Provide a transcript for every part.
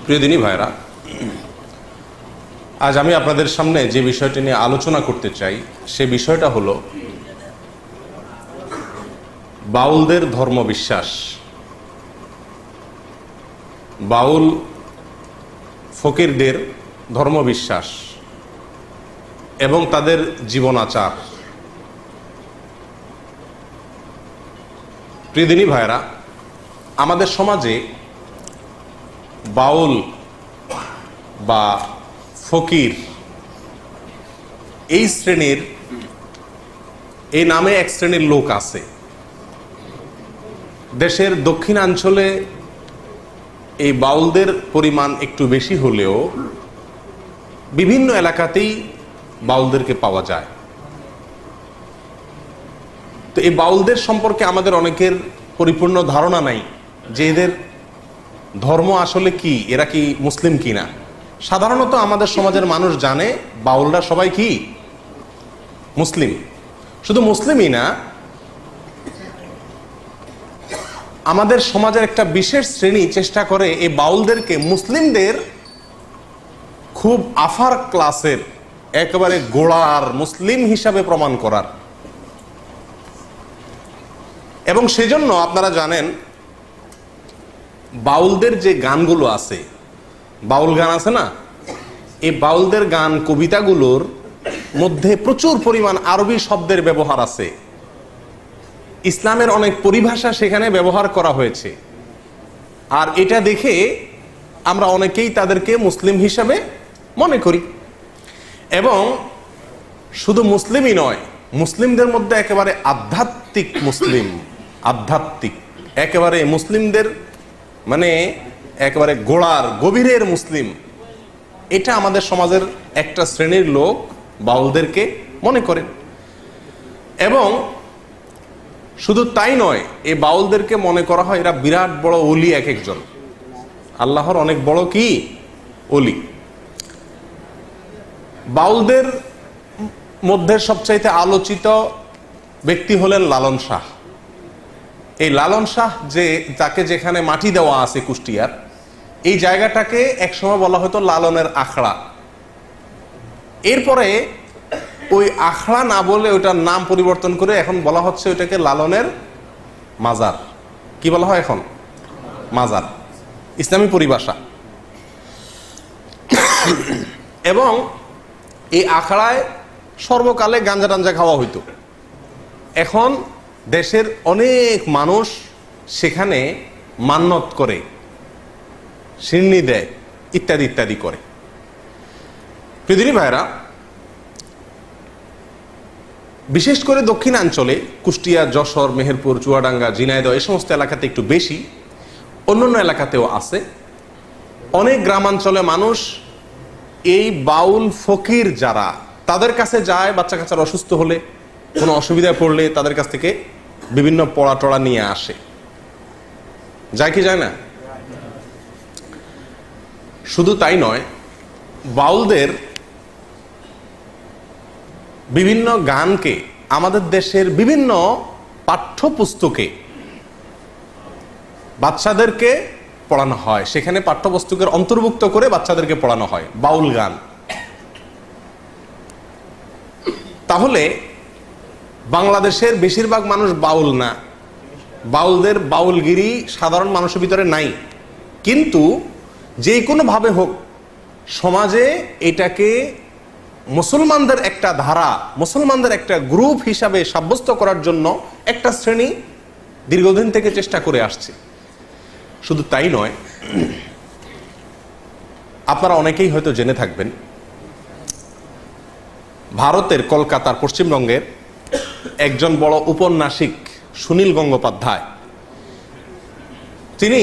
প্রিয় দিনী ভাইরা, আজ আমি আপনাদের সামনে যে বিষয়টি নিয়ে আলোচনা করতে চাই সে বিষয়টা হলো বাউলদের ধর্মবিশ্বাস। বাউল ফকিরদের ধর্মবিশ্বাস এবং তাদের জীবনাচার। প্রিয় দিনী ভাইরা, আমাদের সমাজে বাউল বা ফকির এই শ্রেণীর, এই নামে এক শ্রেণীর লোক আছে। দেশের দক্ষিণাঞ্চলে এই বাউলদের পরিমাণ একটু বেশি হলেও বিভিন্ন এলাকাতেই বাউলদেরকে পাওয়া যায়। তো এই বাউলদের সম্পর্কে আমাদের অনেকের পরিপূর্ণ ধারণা নাই যে এদের ধর্ম আসলে কি, এরা কি মুসলিম কিনা। সাধারণত আমাদের সমাজের মানুষ জানে বাউলরা সবাই কি মুসলিম। শুধু মুসলিমই না, আমাদের সমাজের একটা বিশেষ শ্রেণী চেষ্টা করে এই বাউলদেরকে মুসলিমদের খুব আফার ক্লাসের, একেবারে গোড়ার মুসলিম হিসাবে প্রমাণ করার। এবং সেজন্য আপনারা জানেন বাউলদের যে গানগুলো আছে, বাউল গান আছে না, এই বাউলদের গান কবিতাগুলোর মধ্যে প্রচুর পরিমাণ আরবি শব্দের ব্যবহার আছে। ইসলামের অনেক পরিভাষা সেখানে ব্যবহার করা হয়েছে। আর এটা দেখে আমরা অনেকেই তাদেরকে মুসলিম হিসাবে মনে করি। এবং শুধু মুসলিমই নয়, মুসলিমদের মধ্যে একেবারে আধ্যাত্মিক মুসলিম, আধ্যাত্মিক একেবারে মুসলিমদের মানে একেবারে গোড়ার গভীরের মুসলিম, এটা আমাদের সমাজের একটা শ্রেণীর লোক বাউলদেরকে মনে করেন। এবং শুধু তাই নয়, এই বাউলদেরকে মনে করা হয় এরা বিরাট বড় ওলি, এক একজন আল্লাহর অনেক বড় কি ওলি। বাউলদের মধ্যে সবচাইতে আলোচিত ব্যক্তি হলেন লালন শাহ। এই লালন শাহ যে তাকে যেখানে মাটি দেওয়া আছে কুষ্টিয়ার, এই জায়গাটাকে একসময় বলা হতো লালনের আখড়া। এরপরে ওই আখড়া না বলে ওটার নাম পরিবর্তন করে এখন বলা হচ্ছে ওইটাকে লালনের মাজার। কি বলা হয় এখন? মাজার, ইসলামী পরিভাষা। এবং এই আখড়ায় সর্বকালে গাঞ্জা টাঞ্জা খাওয়া হইতো। এখন দেশের অনেক মানুষ সেখানে মান্নত করে, সিন্নি দেয়, ইত্যাদি ইত্যাদি করে। পৃথিবী ভাইরা, বিশেষ করে দক্ষিণাঞ্চলে কুষ্টিয়া, যশোর, মেহেরপুর, চুয়াডাঙ্গা, ঝিনাইদহ এই সমস্ত এলাকাতে একটু বেশি, অন্যান্য এলাকাতেও আছে। অনেক গ্রামাঞ্চলে মানুষ এই বাউল ফকির যারা, তাদের কাছে যায় বাচ্চা কাচ্চার অসুস্থ হলে, কোনো অসুবিধায় পড়লে তাদের কাছ থেকে বিভিন্ন পড়া টড়া নিয়ে আসে। যায় কি যায় না? শুধু তাই নয়, বাউলদের বিভিন্ন গানকে আমাদের দেশের বিভিন্ন পাঠ্যপুস্তকে বাচ্চাদেরকে পড়ানো হয়। সেখানে পাঠ্যপুস্তকের অন্তর্ভুক্ত করে বাচ্চাদেরকে পড়ানো হয় বাউল গান। তাহলে বাংলাদেশের বেশিরভাগ মানুষ বাউল না, বাউলদের বাউলগিরি সাধারণ মানুষের ভিতরে নাই। কিন্তু যে কোনোভাবে হোক সমাজে এটাকে মুসলমানদের একটা ধারা, মুসলমানদের একটা গ্রুপ হিসাবে সাব্যস্ত করার জন্য একটা শ্রেণী দীর্ঘদিন থেকে চেষ্টা করে আসছে। শুধু তাই নয়, আপনারা অনেকেই হয়তো জেনে থাকবেন ভারতের কলকাতার পশ্চিমবঙ্গের একজন বড় উপন্যাসিক সুনীল গঙ্গোপাধ্যায়, তিনি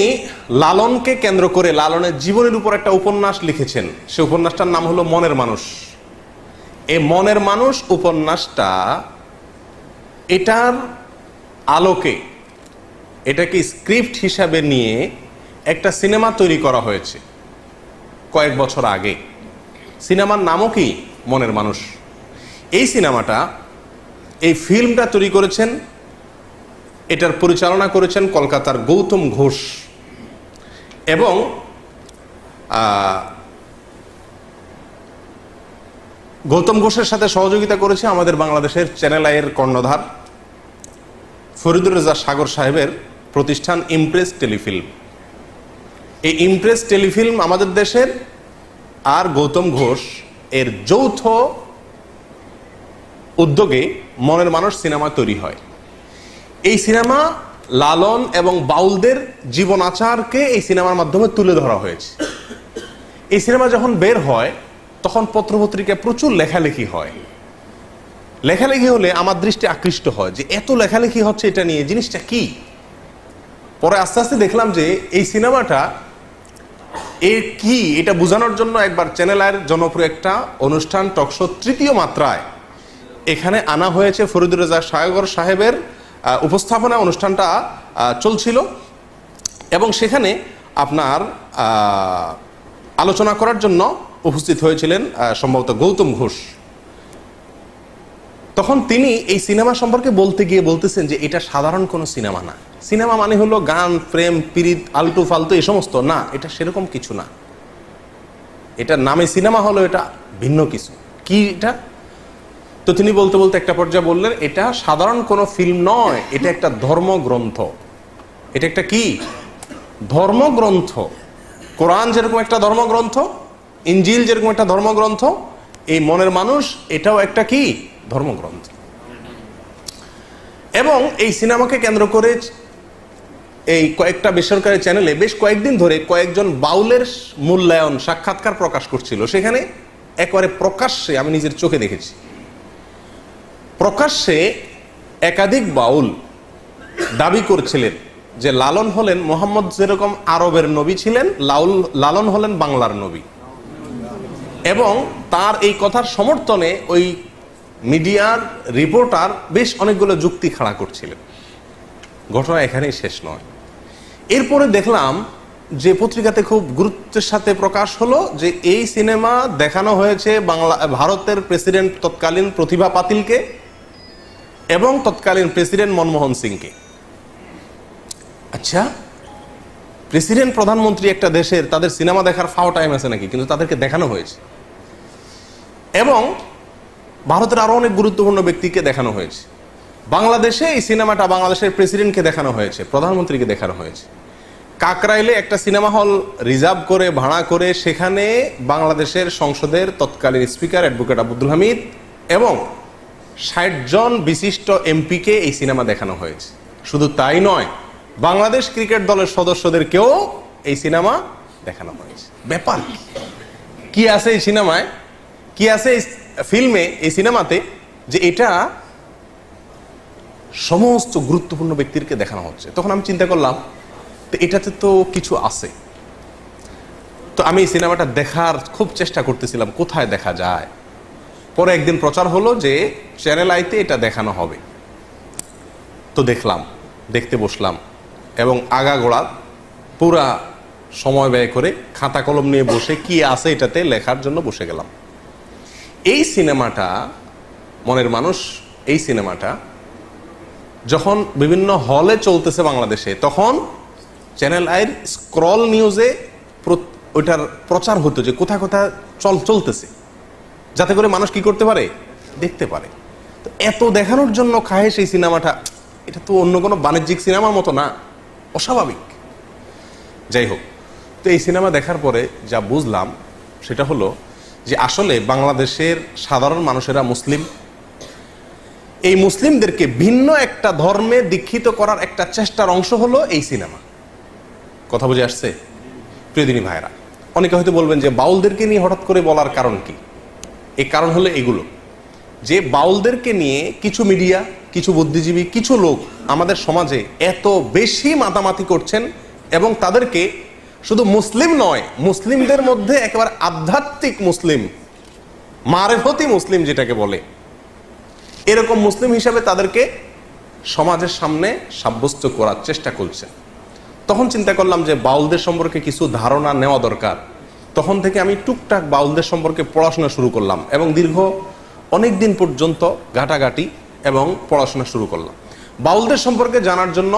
লালনকে কেন্দ্র করে লালনের জীবনের উপর একটা উপন্যাস লিখেছেন। সে উপন্যাসটার নাম হলো মনের মানুষ। এই মনের মানুষ উপন্যাসটা, এটার আলোকে এটাকে স্ক্রিপ্ট হিসাবে নিয়ে একটা সিনেমা তৈরি করা হয়েছে কয়েক বছর আগে। সিনেমার নামও কি? মনের মানুষ। এই সিনেমাটা, এই ফিল্মটা তৈরি করেছেন, এটার পরিচালনা করেছেন কলকাতার গৌতম ঘোষ। এবং গৌতম ঘোষের সাথে সহযোগিতা করেছে আমাদের বাংলাদেশের চ্যানেল আইয়ের কর্ণধার ফরিদুর রেজা সাগর সাহেবের প্রতিষ্ঠান ইমপ্রেস টেলিফিল্ম। এই ইমপ্রেস টেলিফিল্ম আমাদের দেশের আর গৌতম ঘোষ এর যৌথ উদ্যোগে মনের মানুষ সিনেমা তৈরি হয়। এই সিনেমা লালন এবং বাউলদের জীবন আচারকে এই সিনেমার মাধ্যমে তুলে ধরা হয়েছে। এই সিনেমা যখন বের হয় তখন পত্রপত্রিকায় প্রচুর লেখালেখি হয়। লেখালেখি হলে আমার দৃষ্টি আকৃষ্ট হয় যে এত লেখালেখি হচ্ছে এটা নিয়ে, জিনিসটা কি। পরে আস্তে আস্তে দেখলাম যে এই সিনেমাটা এর কি এটা বোঝানোর জন্য একবার চ্যানেল আইয়ের জনপ্রিয় একটা অনুষ্ঠান টকশো তৃতীয় মাত্রায় এখানে আনা হয়েছে। ফরিদুর রেজা সাগর সাহেবের উপস্থাপনা অনুষ্ঠানটা চলছিল এবং সেখানে আপনার আলোচনা করার জন্য উপস্থিত হয়েছিলেন সম্ভবত গৌতম ঘোষ। তখন তিনি এই সিনেমা সম্পর্কে বলতে গিয়ে বলতেছেন যে এটা সাধারণ কোনো সিনেমা না। সিনেমা মানে হলো গান, প্রেম, পিরিত, আলতু ফালতু এই সমস্ত না, এটা সেরকম কিছু না। এটা নামে সিনেমা হলো, এটা ভিন্ন কিছু। কি এটা? তো তিনি বলতে বলতে একটা পর্যায়ে বললেন এটা সাধারণ কোনো ফিল্ম নয়, এটা একটা ধর্মগ্রন্থ। এটা একটা কি ধর্মগ্রন্থ। কোরআন যেরকম একটা ধর্মগ্রন্থ, ইনজিল যেরকম একটা ধর্মগ্রন্থ, এই মনের মানুষ এটাও একটা কি ধর্মগ্রন্থ। এবং এই সিনেমাকে কেন্দ্র করে এই কয়েকটা বেসরকারি চ্যানেলে বেশ কয়েকদিন ধরে কয়েকজন বাউলের মূল্যায়ন সাক্ষাৎকার প্রকাশ করছিল। সেখানে একেবারে প্রকাশ্যে আমি নিজের চোখে দেখেছি, প্রকাশ্যে একাধিক বাউল দাবি করছিলেন যে লালন হলেন মোহাম্মদ যেরকম আরবের নবী ছিলেন, লালন হলেন বাংলার নবী। এবং তার এই কথার সমর্থনে ওই মিডিয়ার রিপোর্টার বেশ অনেকগুলো যুক্তি খাড়া করছিলেন। ঘটনা এখানেই শেষ নয়। এরপরে দেখলাম যে পত্রিকাতে খুব গুরুত্বের সাথে প্রকাশ হলো যে এই সিনেমা দেখানো হয়েছে ভারতের প্রেসিডেন্ট তৎকালীন প্রতিভা পাতিলকে এবং তৎকালীন প্রেসিডেন্ট মনমোহন সিংকে। আচ্ছা, প্রেসিডেন্ট প্রধানমন্ত্রী একটা দেশের তাদের সিনেমা দেখার ফাও টাইম আছে নাকি? কিন্তু তাদেরকে দেখানো হয়েছে। এবং ভারতের আরো অনেক গুরুত্বপূর্ণ ব্যক্তিকে দেখানো হয়েছে। বাংলাদেশে এই সিনেমাটা বাংলাদেশের প্রেসিডেন্টকে দেখানো হয়েছে, প্রধানমন্ত্রীকে দেখানো হয়েছে। কাকরাইলে একটা সিনেমা হল রিজার্ভ করে ভাড়া করে সেখানে বাংলাদেশের সংসদের তৎকালীন স্পিকার অ্যাডভোকেট আব্দুল হামিদ এবং ৬০ জন বিশিষ্ট এমপিকে এই সিনেমা দেখানো হয়েছে। শুধু তাই নয়, বাংলাদেশ ক্রিকেট দলের সদস্যদেরকেও এই সিনেমা দেখানো হয়েছে। ব্যাপার কি আছে এই সিনেমায়, কি আছে এই ফিল্মে, এই সিনেমাতে, যে এটা সমস্ত গুরুত্বপূর্ণ ব্যক্তিকে দেখানো হচ্ছে। তখন আমি চিন্তা করলাম তো এটাতে তো কিছু আছে। তো আমি এই সিনেমাটা দেখার খুব চেষ্টা করতেছিলাম কোথায় দেখা যায়। পরে একদিন প্রচার হলো যে চ্যানেল আইতে এটা দেখানো হবে। তো দেখলাম, দেখতে বসলাম এবং আগাগোড়া পুরা সময় ব্যয় করে খাতা কলম নিয়ে বসে কি আছে এটাতে লেখার জন্য বসে গেলাম। এই সিনেমাটা মনের মানুষ, এই সিনেমাটা যখন বিভিন্ন হলে চলতেছে বাংলাদেশে, তখন চ্যানেল আইয়ের স্ক্রল নিউজে ওইটার প্রচার হতো যে কোথায় কোথায় চলতেছে, যাতে করে মানুষ কি করতে পারে, দেখতে পারে। তো এত দেখানোর জন্য খায় সেই সিনেমাটা, এটা তো অন্য কোনো বাণিজ্যিক সিনেমার মতো না, অস্বাভাবিক। যাই হোক, তো এই সিনেমা দেখার পরে যা বুঝলাম সেটা হলো যে আসলে বাংলাদেশের সাধারণ মানুষেরা মুসলিম, এই মুসলিমদেরকে ভিন্ন একটা ধর্মে দীক্ষিত করার একটা চেষ্টার অংশ হলো এই সিনেমা। কথা বুঝে আসছে প্রিয়দিনী ভাইরা? অনেকে হয়তো বলবেন যে বাউলদেরকে নিয়ে হঠাৎ করে বলার কারণ কি? এই কারণ হলো এগুলো, যে বাউলদেরকে নিয়ে কিছু মিডিয়া, কিছু বুদ্ধিজীবী, কিছু লোক আমাদের সমাজে এত বেশি মাতামাতি করছেন এবং তাদেরকে শুধু মুসলিম নয়, মুসলিমদের মধ্যে একেবারে আধ্যাত্মিক মুসলিম, মারেফতি মুসলিম যেটাকে বলে, এরকম মুসলিম হিসাবে তাদেরকে সমাজের সামনে সাব্যস্ত করার চেষ্টা করছেন। তখন চিন্তা করলাম যে বাউলদের সম্পর্কে কিছু ধারণা নেওয়া দরকার। তখন থেকে আমি টুকটাক বাউলদের সম্পর্কে পড়াশোনা শুরু করলাম এবং দীর্ঘ অনেক দিন পর্যন্ত ঘাটাঘাটি এবং পড়াশোনা শুরু করলাম। বাউলদের সম্পর্কে জানার জন্য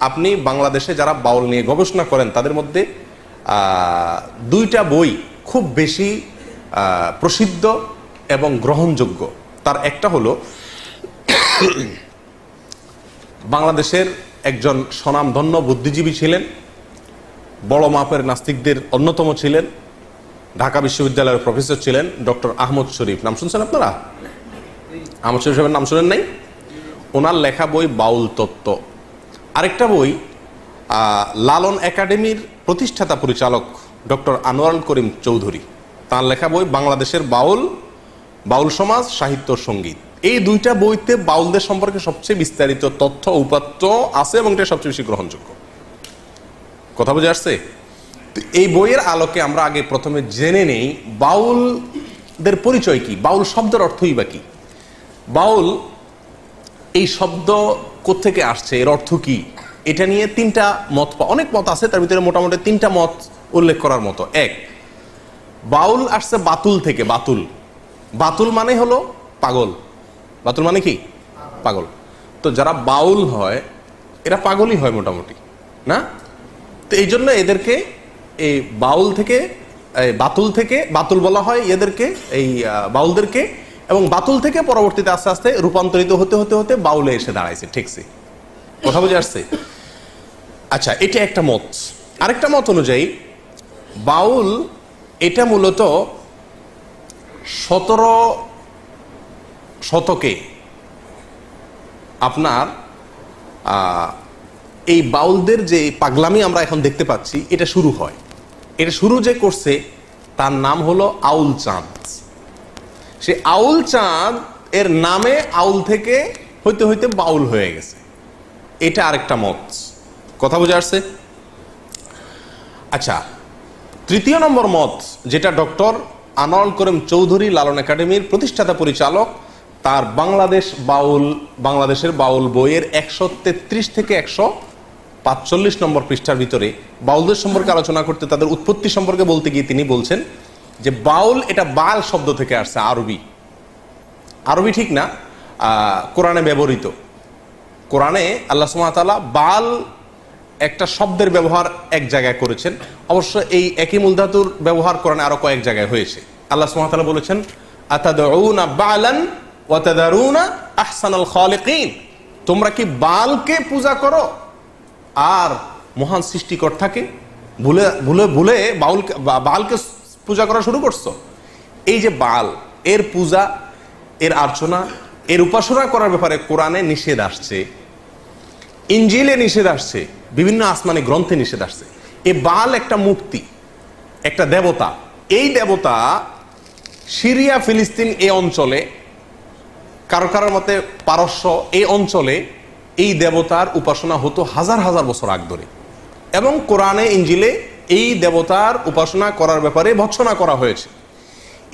আপনি বাংলাদেশে যারা বাউল নিয়ে গবেষণা করেন তাদের মধ্যে দুইটা বই খুব বেশি প্রসিদ্ধ এবং গ্রহণযোগ্য। তার একটা হলো বাংলাদেশের একজন স্বনামধন্য বুদ্ধিজীবী ছিলেন, বড় মাপের নাস্তিকদের অন্যতম ছিলেন, ঢাকা বিশ্ববিদ্যালয়ের প্রফেসর ছিলেন ডক্টর আহমদ শরীফ। নাম শুনছেন আপনারা? আহমদ শরীফ সাহেবের নাম শুনেন নাই? ওনার লেখা বই বাউল তত্ত্ব। আরেকটা বই লালন একাডেমির প্রতিষ্ঠাতা পরিচালক ডক্টর আনোয়ারুল করিম চৌধুরী, তার লেখা বই বাংলাদেশের বাউল সমাজ, সাহিত্য, সঙ্গীত। এই দুইটা বইতে বাউলদের সম্পর্কে সবচেয়ে বিস্তারিত তথ্য উপাত্ত আছে এবং এটা সবচেয়ে বেশি গ্রহণযোগ্য। কথা বুঝে আসছে? এই বইয়ের আলোকে আমরা আগে প্রথমে জেনে নেই বাউলদের পরিচয় কি, বাউল শব্দের অর্থই বা কি, বাউল এই শব্দ কোত্থেকে আসছে, এর অর্থ কি, এটা নিয়ে তিনটা মত, অনেক মত আছে, তার ভিতরে মোটামুটি তিনটা মত উল্লেখ করার মতো। এক, বাউল আসছে বাতুল থেকে। বাতুল মানে হলো পাগল। বাতুল মানে কি? পাগল। তো যারা বাউল হয় এরা পাগলই হয় মোটামুটি, না? তো এই জন্য এদেরকে এই বাতুল বলা হয় এদেরকে, এই বাউলদেরকে। এবং বাতুল থেকে পরবর্তীতে আস্তে আস্তে রূপান্তরিত হতে হতে হতে বাউলে এসে দাঁড়াইছে। ঠিকছে? কথা বুঝে আসছে? আচ্ছা, এটা একটা মত। আরেকটা মত অনুযায়ী বাউল এটা মূলত 17 শতকে আপনার এই বাউলদের যে পাগলামি আমরা এখন দেখতে পাচ্ছি এটা শুরু হয়। এটা শুরু যে করছে তার নাম হলো আউল চাঁদ। সে আউল চাঁদ এর নামে আউল থেকে হইতে হইতে বাউল হয়ে গেছে। এটা আরেকটা মত। কথা বুঝে আসছে? আচ্ছা, তৃতীয় নম্বর মত, যেটা ডক্টর আনোয়ারুল করিম চৌধুরী লালন একাডেমির প্রতিষ্ঠাতা পরিচালক, তার বাংলাদেশের বাউল বইয়ের 133 থেকে 145 নম্বর পৃষ্ঠার ভিতরে বাউলদের সম্পর্কে আলোচনা করতে, তাদের উৎপত্তি সম্পর্কে বলতে গিয়ে তিনি বলছেন যে বাউল এটা বাল শব্দ থেকে আসছে। আরবি ঠিক না, কোরআনে ব্যবহৃত। কোরআনে আল্লাহ সুবহানাহু ওয়া তাআলা বাল একটা শব্দের ব্যবহার এক জায়গায় করেছেন। অবশ্য এই একই মূল ধাতুর ব্যবহার কোরআনে আরো কয়েক জায়গায় হয়েছে। আল্লাহ সুবহানাহু ওয়া তাআলা বলেছেন, আতাদউনা বালান ওয়া তাদারুনা আহসানাল খালিকিন, তোমরা কি বালকে পূজা করো আর মহান সৃষ্টিকর্তাকে ভুলে ভুলে ভুলে বালকে পূজা করা শুরু করছো? এই যে বাল, এর পূজা, এর আর্চনা, এর উপাসনা করার ব্যাপারে কোরআনে নিষেধ আসছে, ইনজিলে নিষেধ আসছে, বিভিন্ন আসমানি গ্রন্থে নিষেধ আসছে। এই বাল একটা মূর্তি, একটা দেবতা। এই দেবতা সিরিয়া, ফিলিস্তিন এই অঞ্চলে, কারোর মতে পারস্য এই অঞ্চলে এই দেবতার উপাসনা হতো হাজার হাজার বছর আগ ধরে। এবং কোরআনে ইনজিলে এই দেবতার উপাসনা করার ব্যাপারে ভৎসনা করা হয়েছে।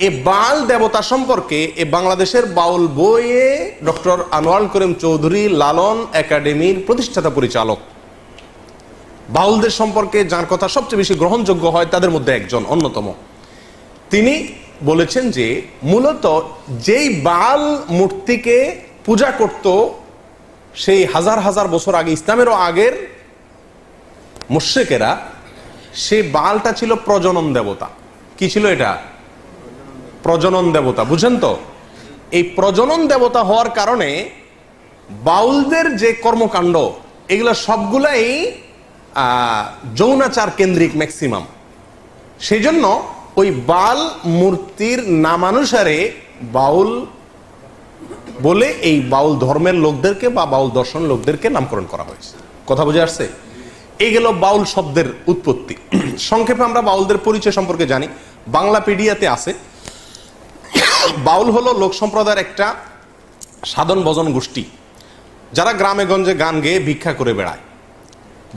এই বাল দেবতা সম্পর্কে এই বাংলাদেশের বাউল বইয়ে ডক্টর আনোয়ারুল করিম চৌধুরী লালন একাডেমির প্রতিষ্ঠাতা পরিচালক, বাউলদের সম্পর্কে যার কথা সবচেয়ে বেশি গ্রহণযোগ্য হয় তাদের মধ্যে একজন অন্যতম, তিনি বলেছেন যে মূলত যেই বাল মূর্তিকে পূজা করত সেই হাজার হাজার বছর আগে, ইসলামেরও আগের মুশরিকেরা, সেই বালটা ছিল প্রজনন দেবতা। কি ছিল এটা? প্রজনন দেবতা। বুঝেন তো? এই প্রজনন দেবতা হওয়ার কারণে বাউলদের যে কর্মকাণ্ড এগুলো সবগুলাই যৌনাচার কেন্দ্রিক ম্যাক্সিমাম। সেই জন্য ওই বাল মূর্তির নামানুসারে বাউল বলে এই বাউল ধর্মের লোকদেরকে বা বাউল দর্শন লোকদেরকে নামকরণ করা হয়েছে। কথা বুঝে আসছে? এই গেল বাউল শব্দের উৎপত্তি। সংক্ষেপে আমরা বাউলদের পরিচয় সম্পর্কে জানি। বাংলাপিডিয়াতে আছে, বাউল হলো লোক সম্প্রদায়ের একটা সাধন ভজন গোষ্ঠী যারা গ্রামে গঞ্জে গান গেয়ে ভিক্ষা করে বেড়ায়।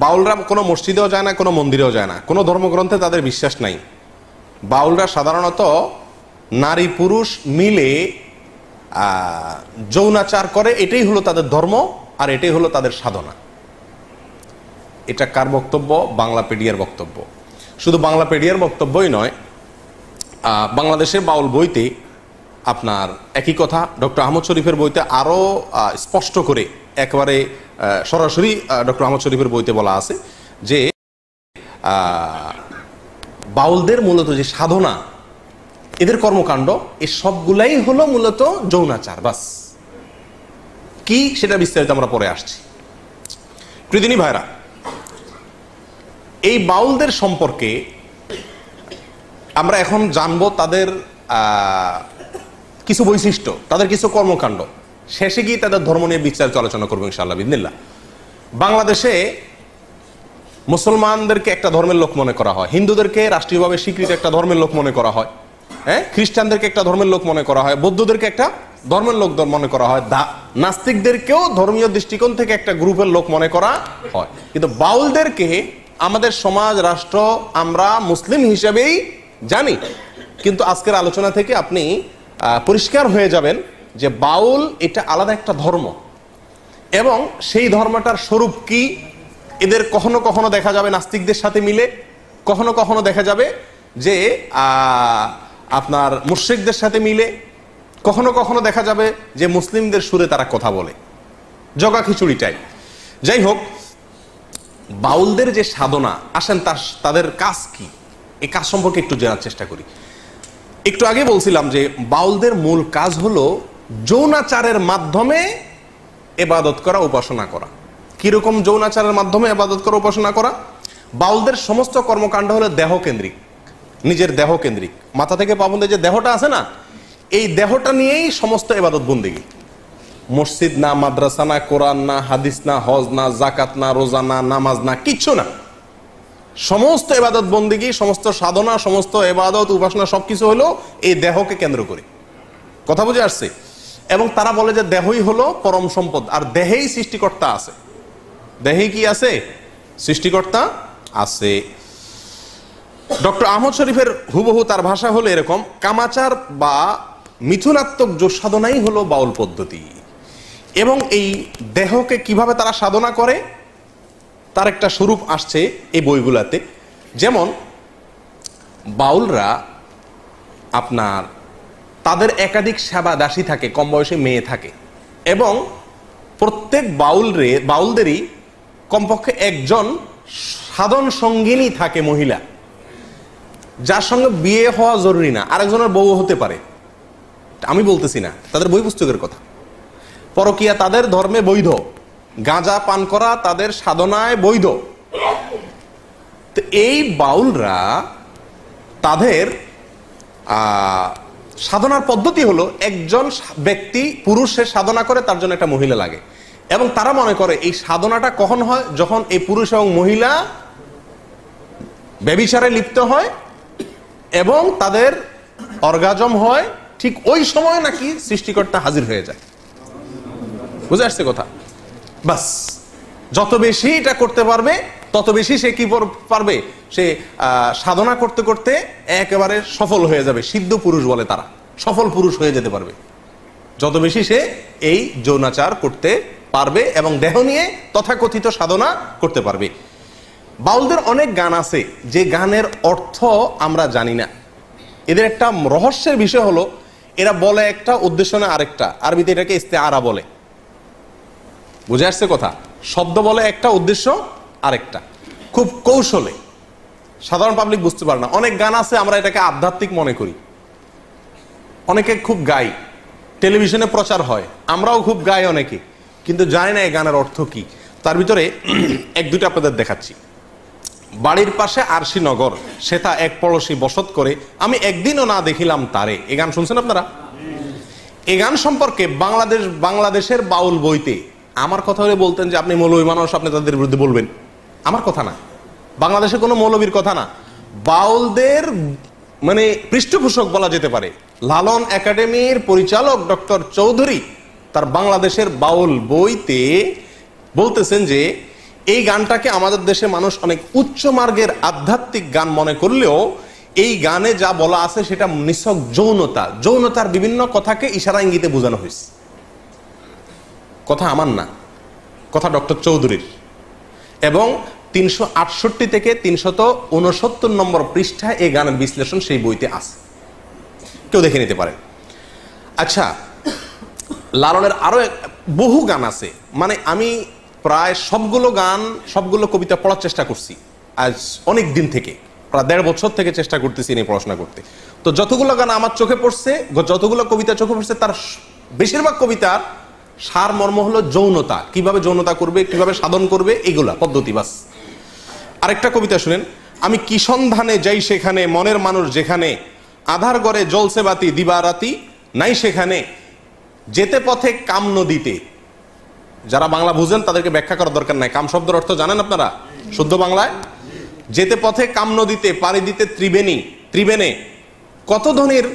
বাউলরা কোনো মসজিদেও যায় না, কোনো মন্দিরেও যায় না, কোনো ধর্মগ্রন্থে তাদের বিশ্বাস নাই। বাউলরা সাধারণত নারী পুরুষ মিলে যৌনাচার করে, এটাই হলো তাদের ধর্ম আর এটাই হলো তাদের সাধনা। এটা কার বক্তব্য? বাংলাপিডিয়ার বক্তব্য। শুধু বাংলাপিডিয়ার বক্তব্যই নয়, বাংলাদেশের বাউল বইতে আপনার একই কথা ডক্টর আহমদ শরীফের বইতে আরো স্পষ্ট করে একেবারে সরাসরি ডক্টর আহমদ শরীফের বইতে বলা আছে যে বাউলদের মূলত যে সাধনা, এদের কর্মকাণ্ড, এই সবগুলাই হলো মূলত যৌনাচার। বাস কি সেটা বিস্তারিত আমরা পরে আসছি। প্রীতিনী ভাইরা, এই বাউলদের সম্পর্কে আমরা এখন জানবো তাদের কিছু বৈশিষ্ট্য, তাদের কিছু কর্মকাণ্ড, শেষে গিয়ে তাদের ধর্ম নিয়ে বিস্তারিত আলোচনা করবো ইনশাআল্লাহ বিদিনিল্লাহ। বাংলাদেশে মুসলমানদেরকে একটা ধর্মের লোক মনে করা হয়, হিন্দুদেরকে রাষ্ট্রীয়ভাবে স্বীকৃত একটা ধর্মের লোক মনে করা হয়, হ্যাঁ, খ্রিস্টানদেরকে একটা ধর্মের লোক মনে করা হয়, বৌদ্ধদেরকে একটা ধর্মের লোক মনে করা হয়, নাস্তিকদেরকেও ধর্মীয় দৃষ্টিকোণ থেকে একটা গ্রুপের লোক মনে করা হয়। কিন্তু বাউলদেরকে আমাদের সমাজ, রাষ্ট্র, আমরা মুসলিম হিসেবেই জানি। কিন্তু আজকের আলোচনা থেকে আপনি পরিষ্কার হয়ে যাবেন যে বাউল এটা আলাদা একটা ধর্ম, এবং সেই ধর্মটার স্বরূপ কি। এদের কখনো কখনো দেখা যাবে নাস্তিকদের সাথে মিলে, কখনো কখনো দেখা যাবে যে আপনার মুশরিকদের সাথে মিলে, কখনো কখনো দেখা যাবে যে মুসলিমদের সুরে তারা কথা বলে, জগা খিচুড়ি টাইপ। যাই হোক, বাউলদের যে সাধনা, আসেন তাদের কাজ কি, এই কাজ সম্পর্কে একটু জানার চেষ্টা করি। একটু আগে বলছিলাম যে বাউলদের মূল কাজ হলো যৌনাচারের মাধ্যমে ইবাদত করা, উপাসনা করা। কিরকম যৌনাচারের মাধ্যমে ইবাদত করা, উপাসনা করা? বাউলদের সমস্ত কর্মকাণ্ড হলো দেহ কেন্দ্রিক, নিজের দেহ কেন্দ্রিক। মাথা থেকে পা পর্যন্ত যে দেহটা আছে না, এই দেহটা নিয়েই সমস্ত ইবাদত বন্দেগী। মসজিদ না, মাদ্রাসা না, কোরআন না, হাদিস না, হজ না, জাকাত না, রোজা না, নামাজ না, কিচ্ছু না। সমস্ত ইবাদত বন্দেগী, সমস্ত সাধনা, সমস্ত ইবাদত, উপাসনা সবকিছু হলো এই দেহকে কেন্দ্র করে। কথা বুঝে আসছে? এবং তারা বলে যে দেহই হলো পরম সম্পদ, আর দেহেই সৃষ্টিকর্তা আছে। দেহেই কি আছে? সৃষ্টিকর্তা আছে। ডক্টর আহমদ শরীফের হুবহু তার ভাষা হলো এরকম, কামাচার বা মিথুনাত্মক যোগ সাধনাই হলো বাউল পদ্ধতি। এবং এই দেহকে কিভাবে তারা সাধনা করে তার একটা স্বরূপ আসছে এই বইগুলাতে। যেমন বাউলরা আপনার তাদের একাধিক সেবা দাসী থাকে, কম বয়সী মেয়ে থাকে, এবং প্রত্যেক বাউলদেরই কমপক্ষে একজন সাধন সঙ্গিনী থাকে, মহিলা, যার সঙ্গে বিয়ে হওয়া জরুরি না, আরেকজনের বউ হতে পারে। আমি বলতেছি না, তাদের বই পুস্তকের কথা। পরকীয়া তাদের ধর্মে বৈধ, গাঁজা পান করা তাদের সাধনায় বৈধ। তো এই বাউলরা তাদের সাধনার পদ্ধতি হলো, একজন ব্যক্তি পুরুষের সাধনা করে, তার জন্য একটা মহিলা লাগে। এবং তারা মনে করে এই সাধনাটা কখন হয়? যখন এই পুরুষ এবং মহিলা ব্যভিচারে লিপ্ত হয় এবং তাদের অর্গাজম হয়, ঠিক ওই সময় নাকি সৃষ্টিকর্তা হাজির হয়ে যায়। বুঝে আসছে কথা? বাস, যত বেশি এটা করতে পারবে তত বেশি সে কি পারবে, সে সাধনা করতে করতে একেবারে সফল হয়ে যাবে। সিদ্ধ পুরুষ বলে তারা, সফল পুরুষ হয়ে যেতে পারবে যত বেশি সে এই যৌনাচার করতে পারবে এবং দেহ নিয়ে তথাকথিত সাধনা করতে পারবে। বাউলদের অনেক গান আছে যে গানের অর্থ আমরা জানি না। এদের একটা রহস্যের বিষয় হলো, এরা বলে একটা, উদ্দেশ্য না আরেকটা। আরবিতে এটাকে ইস্তেআরা বলে। বুঝে আসছে কথা? শব্দ বলে একটা, উদ্দেশ্য আরেকটা, খুব কৌশলে। সাধারণ পাবলিক বুঝতে পারে না। অনেক গান আছে আমরা এটাকে আধ্যাত্মিক মনে করি, অনেকে খুব গাই, টেলিভিশনে প্রচার হয়, আমরাও খুব গাই অনেকে, কিন্তু জানি না এই গানের অর্থ কি। তার ভিতরে এক দুটো আপনাদের দেখাচ্ছি। বাড়ির পাশে আরশি নগর, সেটা এক পড়শি বসত করে, আমি একদিনও না দেখিলাম তারে। এই গান শুনছেন আপনারা? এই গান সম্পর্কে বাংলাদেশের বাউল বইতে আমার কথা হলে বলতেন যে আপনি মৌলবী মানুষ, আপনি তাদের বিরুদ্ধে বলবেন। আমার কথা না, বাংলাদেশে কোনো মৌলবীর কথা না, বাউলদের মানে পৃষ্ঠপোষক বলা যেতে পারে। লালন একাডেমির পরিচালক ডক্টর চৌধুরী তার বাংলাদেশের বাউল বইতে বলতেছেন যে এই গানটাকে আমাদের দেশে মানুষ অনেক উচ্চ মার্গের আধ্যাত্মিক গান মনে করলেও এই গানে যা বলা আছে সেটা নিছক যৌনতা, যৌনতার বিভিন্ন কথাকে ইশারা ইঙ্গিতে বোঝানো হয়েছে। কথা আমার না, কথা ডক্টর চৌধুরীর। এবং 368 থেকে 369 নম্বর পৃষ্ঠায় এই গানের বিশ্লেষণ সেই বইতে আছে, কেউ দেখে নিতে পারে। আচ্ছা, লালনের আরো বহু গান আছে, মানে আমি প্রায় সবগুলো কবিতা পড়ার চেষ্টা করছি আজ অনেক দিন থেকে, প্রায় 1.5 বছর থেকে চেষ্টা করতেছি নিয়ে পড়াশোনা করতে। তো যতগুলো গান আমার চোখে পড়ছে, যতগুলো কবিতা চোখে পড়ছে, তার বেশিরভাগ কবিতার সার মর্ম হলো যৌনতা, কিভাবে যৌনতা করবে, কিভাবে সাধন করবে, এগুলা পদ্ধতি বাস। আরেকটা কবিতা শুনেন, আমি কি সন্ধানে যাই সেখানে, মনের মানুষ যেখানে, আধার গড়ে জ্বলছে বাতি দিবারাতি নাই সেখানে, যেতে পথে কাম নদীতে। যারা বাংলা বুঝেন তাদেরকে ব্যাখ্যা করার দরকার নাই, কাম শব্দের অর্থ জানেন আপনারা শুদ্ধ বাংলায়? যেতে পথে কাম নদীতে, পাড়ি দিতে ত্রিবেণে, কত ধনির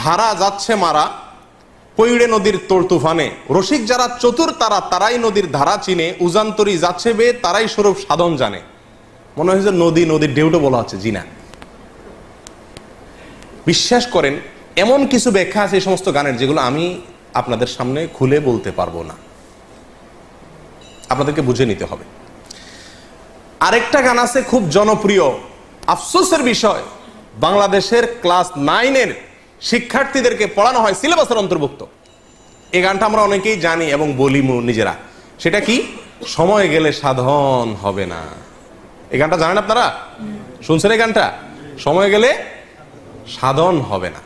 ধারা যাচ্ছে মারা, পইড়ে নদীর তোর তুফানে, রসিক যারা চতুর তারাই নদীর ধারা চিনে, উজান্তরি যাচ্ছে বে তারাই স্বরূপ সাধন জানে। মনে হয় যে নদীর ঢেউটা বলা হচ্ছে, জি না। বিশ্বাস করেন এমন কিছু ব্যাখ্যা আছে এই সমস্ত গানের যেগুলো আমি আপনাদের সামনে খুলে বলতে পারবো না, আপনাদেরকে বুঝে নিতে হবে। আরেকটা গান আছে খুব জনপ্রিয়, আফসোসের বিষয়, বাংলাদেশের ক্লাস 9-এর শিক্ষার্থীদেরকে পড়ানো হয়, সিলেবাসের অন্তর্ভুক্ত। এই গানটা আমরা অনেকেই জানি এবং বলি নিজেরা। সেটা কি? সময় গেলে সাধন হবে না। এই গানটা জানেন আপনারা? শুনছেন এই গানটা? সময় গেলে সাধন হবে না।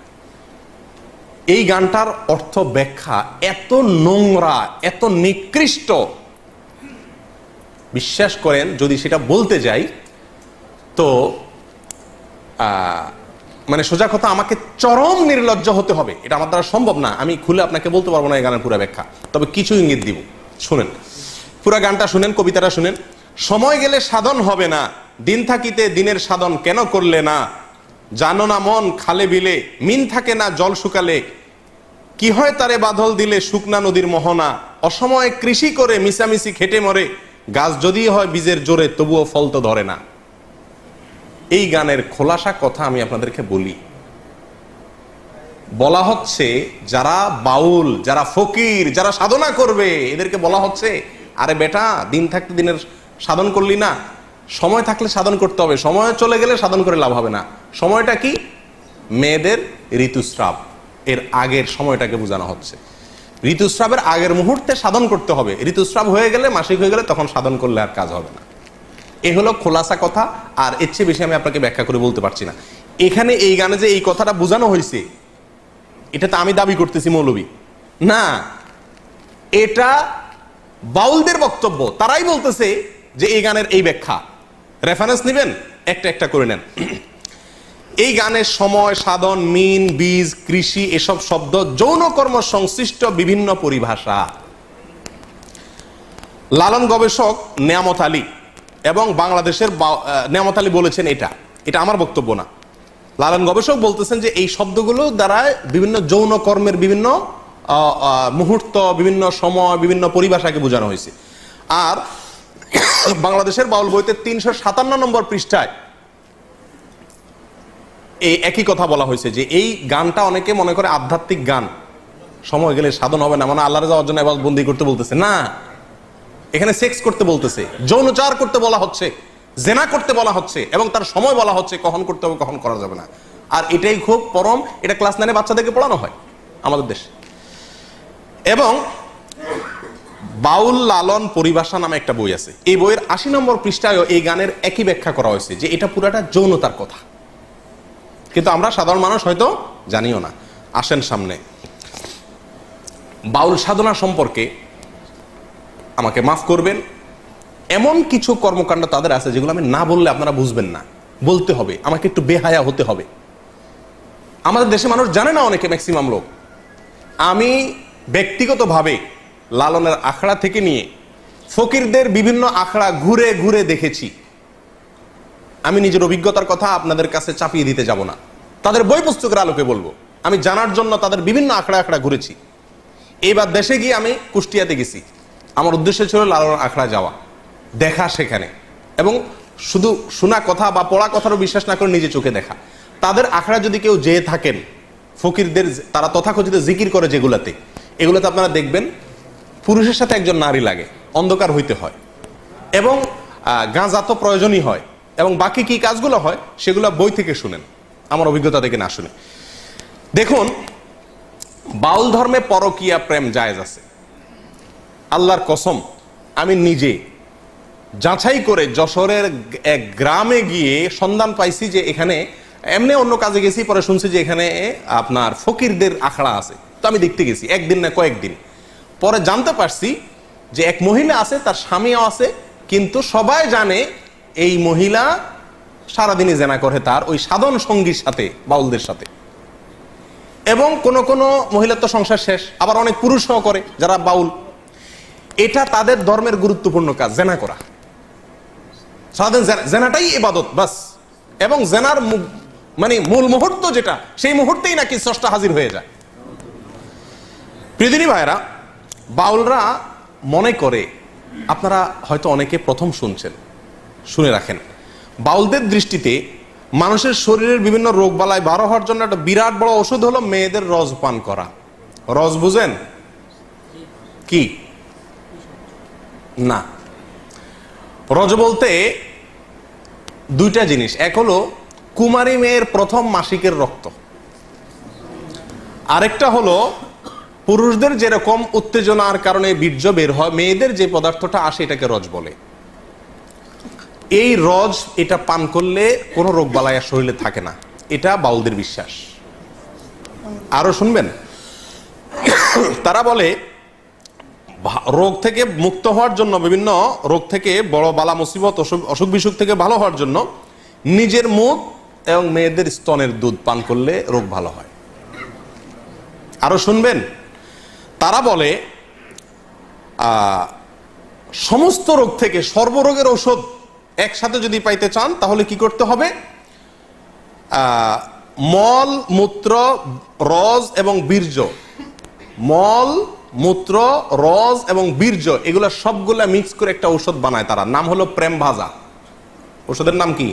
এই গানটার অর্থ ব্যাখ্যা এত নোংরা, এত নিকৃষ্ট, বিশ্বাস করেন যদি সেটা বলতে যাই তো মানে সোজা কথা আমাকে চরম নির্লজ্জ হতে হবে, এটা আমার দ্বারা সম্ভব না। আমি খুলে আপনাকে বলতে পারবো না এই গানের পুরো ব্যাখ্যা, তবে কিছু ইঙ্গিত দিব। শুনেন পুরা গানটা, শুনেন কবিতাটা শুনেন। সময় গেলে সাধন হবে না, দিন থাকিতে দিনের সাধন কেন করলে না, জানো না মন খালে বিলে মিন থাকে না জল শুকালে, কি হয় তারে বাদল দিলে শুকনা নদীর মোহনা, অসময়ে কৃষি করে মিশামিশি খেটে মরে, গাছ যদি হয় বীজের জোরে তবুও ফল তো ধরে না। এই গানের খোলাসা কথা আমি আপনাদেরকে বলি। বলা হচ্ছে যারা বাউল, যারা ফকির, যারা সাধনা করবে, এদেরকে বলা হচ্ছে আরে বেটা, দিন থাকতে দিনের সাধন করলি না, সময় থাকলে সাধন করতে হবে, সময় চলে গেলে সাধন করে লাভ হবে না। সময়টা কি? মেয়েদের ঋতুস্রাব, এর আগের সময়টাকে বোঝানো হচ্ছে। ঋতুস্রাবের আগের মুহূর্তে সাধন করতে হবে, ঋতুস্রাব হয়ে গেলে, মাসিক হয়ে গেলে তখন সাধন করলে আর কাজ হবে না। এ হলো খোলাসা কথা, আর এর চেয়ে বেশি আমি আপনাকে ব্যাখ্যা করে বলতে পারছি না। এখানে এই গানে যে এই কথাটা বোঝানো হয়েছে, এটা তো আমি দাবি করতেছি মৌলবী না, এটা বাউলদের বক্তব্য। তারাই বলতেছে যে এই গানের এই ব্যাখ্যা। রেফারেন্স নেবেন, একটা একটা করে নেন। এই গানের সময়, সাধন, মিন, বীজ, কৃষি এসব শব্দ যৌন কর্ম সংশ্লিষ্ট বিভিন্ন পরিভাষা। লালন গবেষক নেয়ামত আলী এবং বাংলাদেশের নেয়ামত আলী বলেছেন, এটা আমার বক্তব্য না। লালন গবেষক বলতেছেন যে এই শব্দগুলো দ্বারা বিভিন্ন যৌন কর্মের বিভিন্ন মুহূর্ত, বিভিন্ন সময়, বিভিন্ন পরিভাষাকে বোঝানো হয়েছে। আর বাংলাদেশের বাউল বইতে 357 নম্বর পৃষ্ঠায় এই একই কথা বলা হয়েছে যে এই গানটা অনেকে মনে করে আধ্যাত্মিক গান, সময় গেলে সাধন হবে না, মানে আল্লাহর যাওয়ার জন্য এবার বন্দি করতে বলতেছে না, এখানে সেক্স করতে বলতেছে, যৌনচার করতে বলা হচ্ছে, জেনা করতে বলা হচ্ছে, এবং তার সময় বলা হচ্ছে কখন করতে হবে, কখন করা যাবে না। আর এটাই খুব পরম, এটা ক্লাস 9-এ বাচ্চাদেরকে পড়ানো হয় আমাদের দেশে। এবং বাউল লালন পরিভাষা নামে একটা বই আছে, এই বইয়ের 80 নম্বর পৃষ্ঠায়ও এই গানের একই ব্যাখ্যা করা হয়েছে যে এটা পুরাটা যৌনতার কথা, কিন্তু আমরা সাধারণ মানুষ হয়তো জানিও না। আসেন সামনে। বাউল সাধনা সম্পর্কে আমাকে মাফ করবেন, এমন কিছু কর্মকাণ্ড তাদের আছে যেগুলো আমি না বললে আপনারা বুঝবেন না, বলতে হবে, আমাকে একটু বেহায়া হতে হবে। আমাদের দেশে মানুষ জানে না, অনেকে, ম্যাক্সিমাম লোক। আমি ব্যক্তিগতভাবে লালনের আখড়া থেকে নিয়ে ফকিরদের বিভিন্ন আখড়া ঘুরে ঘুরে দেখেছি। আমি নিজের অভিজ্ঞতার কথা আপনাদের কাছে চাপিয়ে দিতে যাব না, তাদের বই পুস্তকের আলোকে বলবো। আমি জানার জন্য তাদের বিভিন্ন আখড়া আখড়া ঘুরেছি। এইবার দেশে গিয়ে আমি কুষ্টিয়াতে গেছি, আমার উদ্দেশ্য ছিল লালন আখড়া যাওয়া, দেখা সেখানে, এবং শুধু শোনা কথা বা পড়া কথারও বিশ্বাস না করে নিজে চোখে দেখা। তাদের আখড়া যদি কেউ যেয়ে থাকেন, ফকিরদের তারা তথাকথিত জিকির করে যেগুলাতে, এগুলোতে আপনারা দেখবেন পুরুষের সাথে একজন নারী লাগে, অন্ধকার হইতে হয়, এবং গাঁজা তো প্রয়োজনই হয়, এবং বাকি কি কাজগুলো হয় সেগুলো বই থেকে শুনেন, আমার অভিজ্ঞতা থেকে না শুনে। দেখুন, বাউল ধর্মে পরকীয়া প্রেম জায়েজ আছে। আল্লাহর কসম, আমি নিজে যাচাই করে যশোরের এক গ্রামে গিয়ে সন্ধান পাইছি যে এখানে, এমনি অন্য কাজে গেছি, পরে শুনছি যে এখানে আপনার ফকিরদের আখড়া আছে। তো আমি দেখতে গেছি, একদিন না কয়েকদিন পরে জানতে পারছি যে এক মহিলা আছে, তার স্বামীও আছে, কিন্তু সবাই জানে এই মহিলা সারাদিনই জেনা করে তার ওই সাধন সঙ্গীর সাথে, বাউলদের সাথে। এবং কোন কোন মহিলার তো সংসার শেষ, আবার অনেক পুরুষও করে যারা বাউল। এটা তাদের ধর্মের গুরুত্বপূর্ণ কাজ, জেনা করা। সারাদিন জেনাটাই ইবাদত বাস। এবং জেনার মানে মূল মুহূর্ত যেটা, সেই মুহূর্তেই নাকি স্রষ্টা হাজির হয়ে যায়। প্রিয়দিনী ভাইরা, বাউলরা মনে করে, আপনারা হয়তো অনেকে প্রথম শুনছেন, শুনে রাখেন, বাউলদের দৃষ্টিতে মানুষের শরীরের বিভিন্ন রোগ বালাই ভালো হওয়ার জন্য একটা বিরাট বড় ওষুধ হলো মেয়েদের রস পান করা। রস বুঝেন কি? না, রজ বলতে দুইটা জিনিস। এক হলো কুমারী মেয়ের প্রথম মাসিকের রক্ত, আরেকটা হলো পুরুষদের যেরকম উত্তেজনার কারণে বীর্য বের হয়, মেয়েদের যে পদার্থটা আসে এটাকে রজ বলে। এই রজ, এটা পান করলে কোনো রোগ বালাই আর শরীরে থাকে না, এটা বাউলদের বিশ্বাস। আরো শুনবেন, তারা বলে রোগ থেকে মুক্ত হওয়ার জন্য, বিভিন্ন রোগ থেকে, বড় বালা মুসিবত, অসুখ বিসুখ থেকে ভালো হওয়ার জন্য নিজের মুখ এবং মেয়েদের স্তনের দুধ পান করলে রোগ ভালো হয়। আরো শুনবেন, তারা বলে সমস্ত রোগ থেকে সর্বরোগের ঔষধ একসাথে যদি পাইতে চান তাহলে কি করতে হবে? মল, মূত্র, রজ এবং বীর্য, মল, মূত্র, রজ এবং বীর্য, এগুলা সবগুলা মিক্স করে একটা ঔষধ বানায় তারা, নাম হলো প্রেম ভাজা। ওষুধের নাম কি?